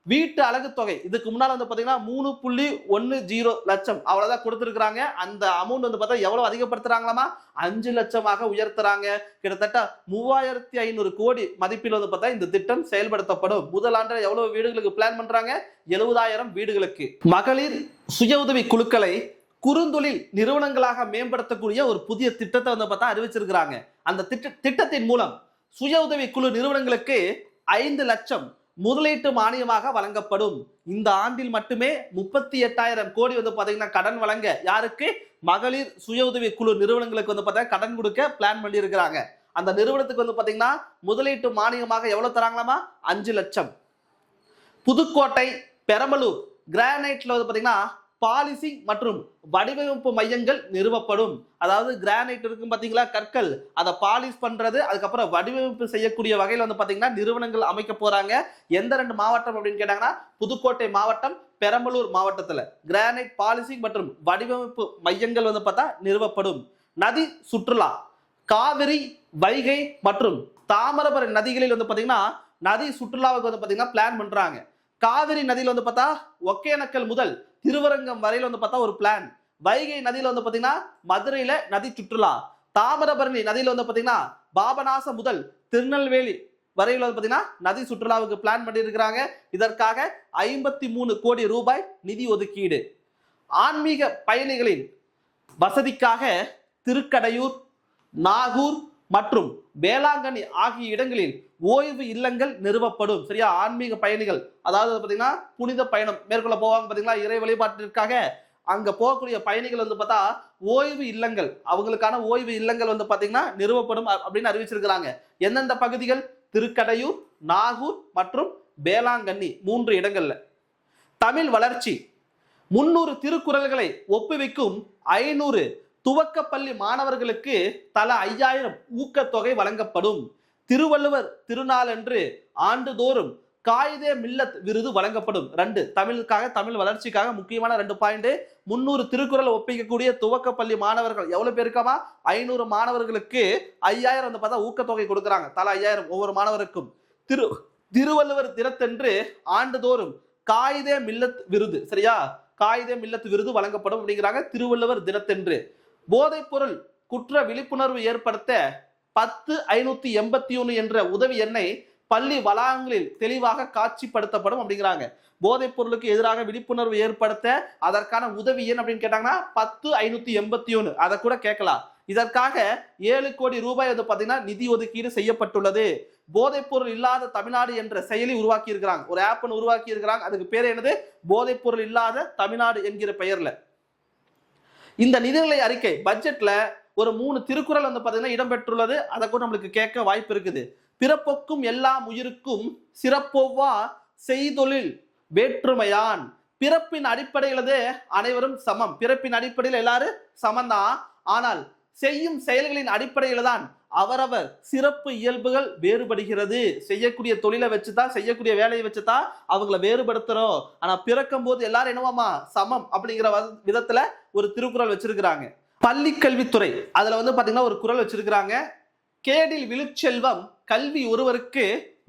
வீட்டு அலகு தொகை இதுக்கு முன்னால வந்து பாத்தீங்கன்னா 3.10 லட்சம் அவ்வளவுதான் கொடுத்திருக்கிறாங்க. அந்த அமௌண்ட் வந்து பார்த்தா எவ்வளவு அதிகப்படுத்துறாங்களாமா, 5 லட்சமாக உயர்த்துறாங்க. கிட்டத்தட்ட 3,500 கோடி மதிப்பில் வந்து பார்த்தா இந்த திட்டம் செயல்படுத்தப்படும். முதல் ஆண்டு எவ்வளவு வீடுகளுக்கு பிளான் பண்றாங்க, 70,000 வீடுகளுக்கு. மகளிர் சுய உதவி குழுக்களை குறுந்தொழில் நிறுவனங்களாக மேம்படுத்தக்கூடிய ஒரு புதிய திட்டத்தை வந்து பார்த்தா அறிவிச்சிருக்கிறாங்க. அந்த திட்டத்தின் மூலம் சுய உதவி குழு நிறுவனங்களுக்கு 5 லட்சம் முதலீட்டு மானியமாக வழங்கப்படும். இந்த ஆண்டில் மட்டுமே 38,000 கோடி வந்து பாத்தீங்கன்னா கடன் வழங்க, யாருக்கு, மகளிர் சுய உதவி குழு நிறுவனங்களுக்கு வந்து பாத்தீங்கன்னா கடன் கொடுக்க பிளான் பண்ணி இருக்கிறாங்க. அந்த நிறுவனத்துக்கு வந்து பாத்தீங்கன்னா முதலீட்டு மானியமாக எவ்வளவு தராங்களாமா, 5 லட்சம். புதுக்கோட்டை பெரம்பலூர் கிரானைட்ல வந்து பாத்தீங்கன்னா பாலிசிங் மற்றும் வடிவமைப்பு மையங்கள் நிறுவப்படும். அதாவது கிரானைட் இருக்கும் பாத்தீங்களா, கற்கள், அதை பாலிஷ் பண்றது, அதுக்கப்புறம் வடிவமைப்பு செய்யக்கூடிய வகையில் வந்து பாத்தீங்கன்னா நிறுவனங்கள் அமைக்க போறாங்க. எந்த 2 மாவட்டம் அப்படின்னு கேட்டாங்கன்னா புதுக்கோட்டை மாவட்டம், பெரம்பலூர் மாவட்டத்துல கிரானைட் பாலிசிங் மற்றும் வடிவமைப்பு மையங்கள் வந்து பார்த்தா நிறுவப்படும். நதி சுற்றுலா காவிரி வைகை மற்றும் தாமிரபரணி நதிகளில் வந்து பாத்தீங்கன்னா நதி சுற்றுலாவுக்கு வந்து பாத்தீங்கன்னா பிளான் பண்றாங்க. காவிரி நதியில் வந்து பார்த்தா ஒகேனக்கல் முதல் திருவரங்கம் வரையில வந்து பார்த்தா ஒரு பிளான். வைகை நதியில வந்து பாத்தீங்கன்னா மதுரையில நதி சுற்றுலா. தாமிரபரணி நதியில வந்து பாத்தீங்கன்னா பாபநாசம் முதல் திருநெல்வேலி வரையில வந்து பாத்தீங்கன்னா நதி சுற்றுலாவுக்கு பிளான் பண்ணி இருக்கிறாங்க. இதற்காக 53 கோடி ரூபாய் நிதி ஒதுக்கீடு. ஆன்மீக பயணிகளின் வசதிக்காக திருக்கடையூர், நாகூர் மற்றும் வேளாங்கண்ணி ஆகிய இடங்களில் ஓய்வு இல்லங்கள் நிறுவப்படும். சரியா, ஆன்மீக பயணிகள் அதாவது பாத்தீங்கன்னா புனித பயணம் மேற்கொள்ள போவாங்க பாத்தீங்களா, இறை வழிபாட்டிற்காக அங்க போகக்கூடிய பயணிகள் வந்து பார்த்தா ஓய்வு இல்லங்கள், அவங்களுக்கான ஓய்வு இல்லங்கள் வந்து பாத்தீங்கன்னா நிறுவப்படும் அப்படின்னு அறிவிச்சிருக்கிறாங்க. எந்தெந்த பகுதிகள், திருக்கடையூர், நாகூர் மற்றும் வேளாங்கண்ணி 3 இடங்கள்ல. தமிழ் வளர்ச்சி 300 திருக்குறள்களை ஒப்புவிக்கும் 500 துவக்க பள்ளி மாணவர்களுக்கு தலா 5,000 ஊக்கத்தொகை வழங்கப்படும். திருவள்ளுவர் திருநாளன்று ஆண்டுதோறும் காயிதே மில்லத் விருது வழங்கப்படும். 2 தமிழுக்காக, தமிழ் வளர்ச்சிக்காக முக்கியமான 2 பாயிண்ட். 300 திருக்குறள் ஒப்பிக்கக்கூடிய துவக்க பள்ளி மாணவர்கள் எவ்வளவு பேருக்காமா, 500 மாணவர்களுக்கு 5,000 வந்து பார்த்தா ஊக்கத்தொகை கொடுக்குறாங்க. தலா 5,000 ஒவ்வொரு மாணவருக்கும். திருவள்ளுவர் தினத்தன்று ஆண்டுதோறும் காயிதே மில்லத் விருது, சரியா, காயிதே மில்லத் விருது வழங்கப்படும் அப்படிங்கிறாங்க திருவள்ளுவர் தினத்தன்று. போதைப் பொருள் குற்ற விழிப்புணர்வு ஏற்படுத்த 10,581 என்ற உதவி எண்ணை பள்ளி வளாகங்களில் தெளிவாக காட்சிப்படுத்தப்படும் அப்படிங்கிறாங்க. போதைப் பொருளுக்கு எதிராக விழிப்புணர்வு ஏற்படுத்த அதற்கான உதவி எண் அப்படின்னு கேட்டாங்கன்னா 10,581, அதை கூட கேட்கலாம். இதற்காக 7 கோடி ரூபாய் வந்து பாத்தீங்கன்னா நிதி ஒதுக்கீடு செய்யப்பட்டுள்ளது. போதைப்பொருள் இல்லாத தமிழ்நாடு என்ற செயலி உருவாக்கி இருக்கிறாங்க, ஒரு ஆப் உருவாக்கி இருக்கிறாங்க. அதுக்கு பேர் என்னது? போதைப்பொருள் இல்லாத தமிழ்நாடு என்கிற பெயர்ல. இந்த நிதிநிலை அறிக்கை பட்ஜெட்ல ஒரு 3 திருக்குறள் வந்து பாத்தீங்கன்னா இடம்பெற்றுள்ளது. அதை கூட நம்மளுக்கு கேட்க வாய்ப்பு இருக்குது. பிறப்பொக்கும் எல்லாம் உயிருக்கும் சிறப்பொவ்வா செய்தொழில் வேற்றுமையான். பிறப்பின் அடிப்படையிலது அனைவரும் சமம். பிறப்பின் அடிப்படையில் எல்லாரும் சமம்தான். ஆனால் செய்யும் செயல்களின் அடிப்படையில தான் அவரவர் சிறப்பு இயல்புகள் வேறுபடுகிறது. செய்யக்கூடிய தொழிலை வச்சுதான், செய்யக்கூடிய வேலையை வச்சுதான் அவங்கள வேறுபடுத்துறோம். ஆனா பிறக்கும் போது எல்லாரும் என்னவாமா சமம் அப்படிங்கிற விதத்துல ஒரு திருக்குறள் வச்சிருக்கிறாங்க. பள்ளி கல்வித்துறை அதுல வந்து பாத்தீங்கன்னா ஒரு குறள் வச்சிருக்கிறாங்க. கேடில் விழுச்செல்வம் கல்வி ஒருவருக்கு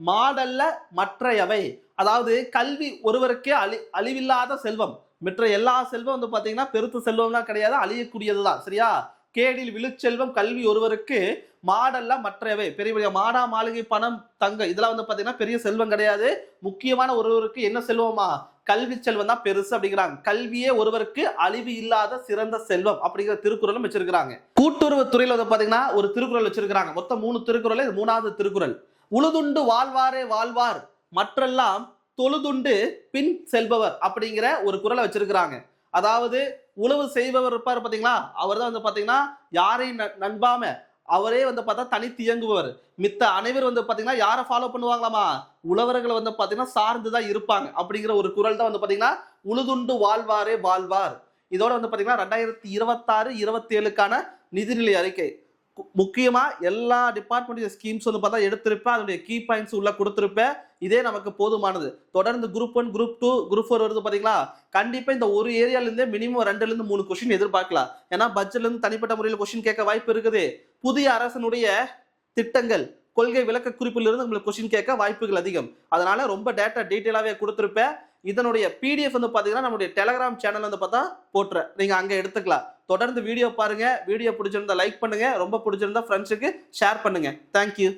மாடல்ல மற்றையவை. அதாவது கல்வி ஒருவருக்கே அழிவில்லாத செல்வம். மற்ற எல்லா செல்வம் வந்து பாத்தீங்கன்னா பெருத்த செல்வம் தான் கிடையாது, அழியக்கூடியதுதான். சரியா? கேடில் விழுச்செல்வம் கல்வி ஒருவருக்கு மாடல்ல மற்றையவை. பெரிய பெரிய மாடா மாளிகை பணம் தங்க இதெல்லாம் வந்து பாத்தீங்கன்னா பெரிய செல்வம் கிடையாது. முக்கியமான ஒருவருக்கு என்ன செல்வமா? கல்வி செல்வம் தான் பெருசு அப்படிங்கிறாங்க. கல்வியே ஒருவருக்கு அழிவு இல்லாத சிறந்த செல்வம் அப்படிங்கிற திருக்குறளும் வச்சிருக்காங்க. கூட்டுறவு துறையில வந்து பாத்தீங்கன்னா ஒரு திருக்குறள் வச்சிருக்காங்க. மொத்தம் 3 திருக்குறள், இது 3வது திருக்குறள். உழுதுண்டு வாழ்வாரே வாழ்வார் மற்றெல்லாம் தொழுதுண்டு பின் செல்பவர் அப்படிங்கிற ஒரு குறளை வச்சிருக்கிறாங்க. அதாவது உழவு செய்பவர் இருப்பார் பாத்தீங்களா, அவர் தான் வந்து பாத்தீங்கன்னா யாரையும் நண்பாம அவரே வந்து பார்த்தா தனித்து இயங்குபவர். மித்த அனைவரும் வந்து பாத்தீங்கன்னா யாரை ஃபாலோ பண்ணுவாங்களாமா? உழவர்களை வந்து பாத்தீங்கன்னா சார்ந்துதான் இருப்பாங்க அப்படிங்கிற ஒரு குறள் தான் வந்து பாத்தீங்கன்னா உழுதுண்டு வாழ்வாரே வாழ்வார். இதோட வந்து பாத்தீங்கன்னா 2026-27க்கான நிதிநிலை அறிக்கை முக்கியமா எல்லா டிபார்ட்மெண்ட் ஸ்கீம்ஸ் வந்து பார்த்தா எடுத்திருப்பேன். அதனுடைய கீ பாயிண்ட்ஸ் உள்ள கொடுத்திருப்பேன். இதே நமக்கு போதுமானது. தொடர்ந்து குரூப் 1, குரூப் 2, குரூப் 4 வருது பாத்தீங்களா? கண்டிப்பா இந்த ஒரு ஏரியால இருந்தே மினிமம் 2ல இருந்து 3 கொஸ்டின் எதிர்பார்க்கலாம். ஏன்னா பட்ஜெட்ல இருந்து தனிப்பட்ட முறையில் கொஸ்டின் கேட்க வாய்ப்பு இருக்குது. புதிய அரசனுடைய திட்டங்கள், கொள்கை விளக்க குறிப்பிலிருந்து உங்களுக்கு கொஸ்டின் கேட்க வாய்ப்புகள் அதிகம். அதனால ரொம்ப டேட்டா டீட்டெயிலாவே கொடுத்திருப்பேன். இதனுடைய பிடிஎஃப் வந்து பாத்தீங்கன்னா நம்மளுடைய டெலிகிராம் சேனல் வந்து பார்த்தா போட்டுறேன், நீங்க அங்க எடுத்துக்கலாம். தொடர்ந்து வீடியோ பாருங்க. வீடியோ பிடிச்சிருந்தா லைக் பண்ணுங்க, ரொம்ப பிடிச்சிருந்தா ஃப்ரெண்ட்ஸுக்கு ஷேர் பண்ணுங்க. தேங்க்யூ.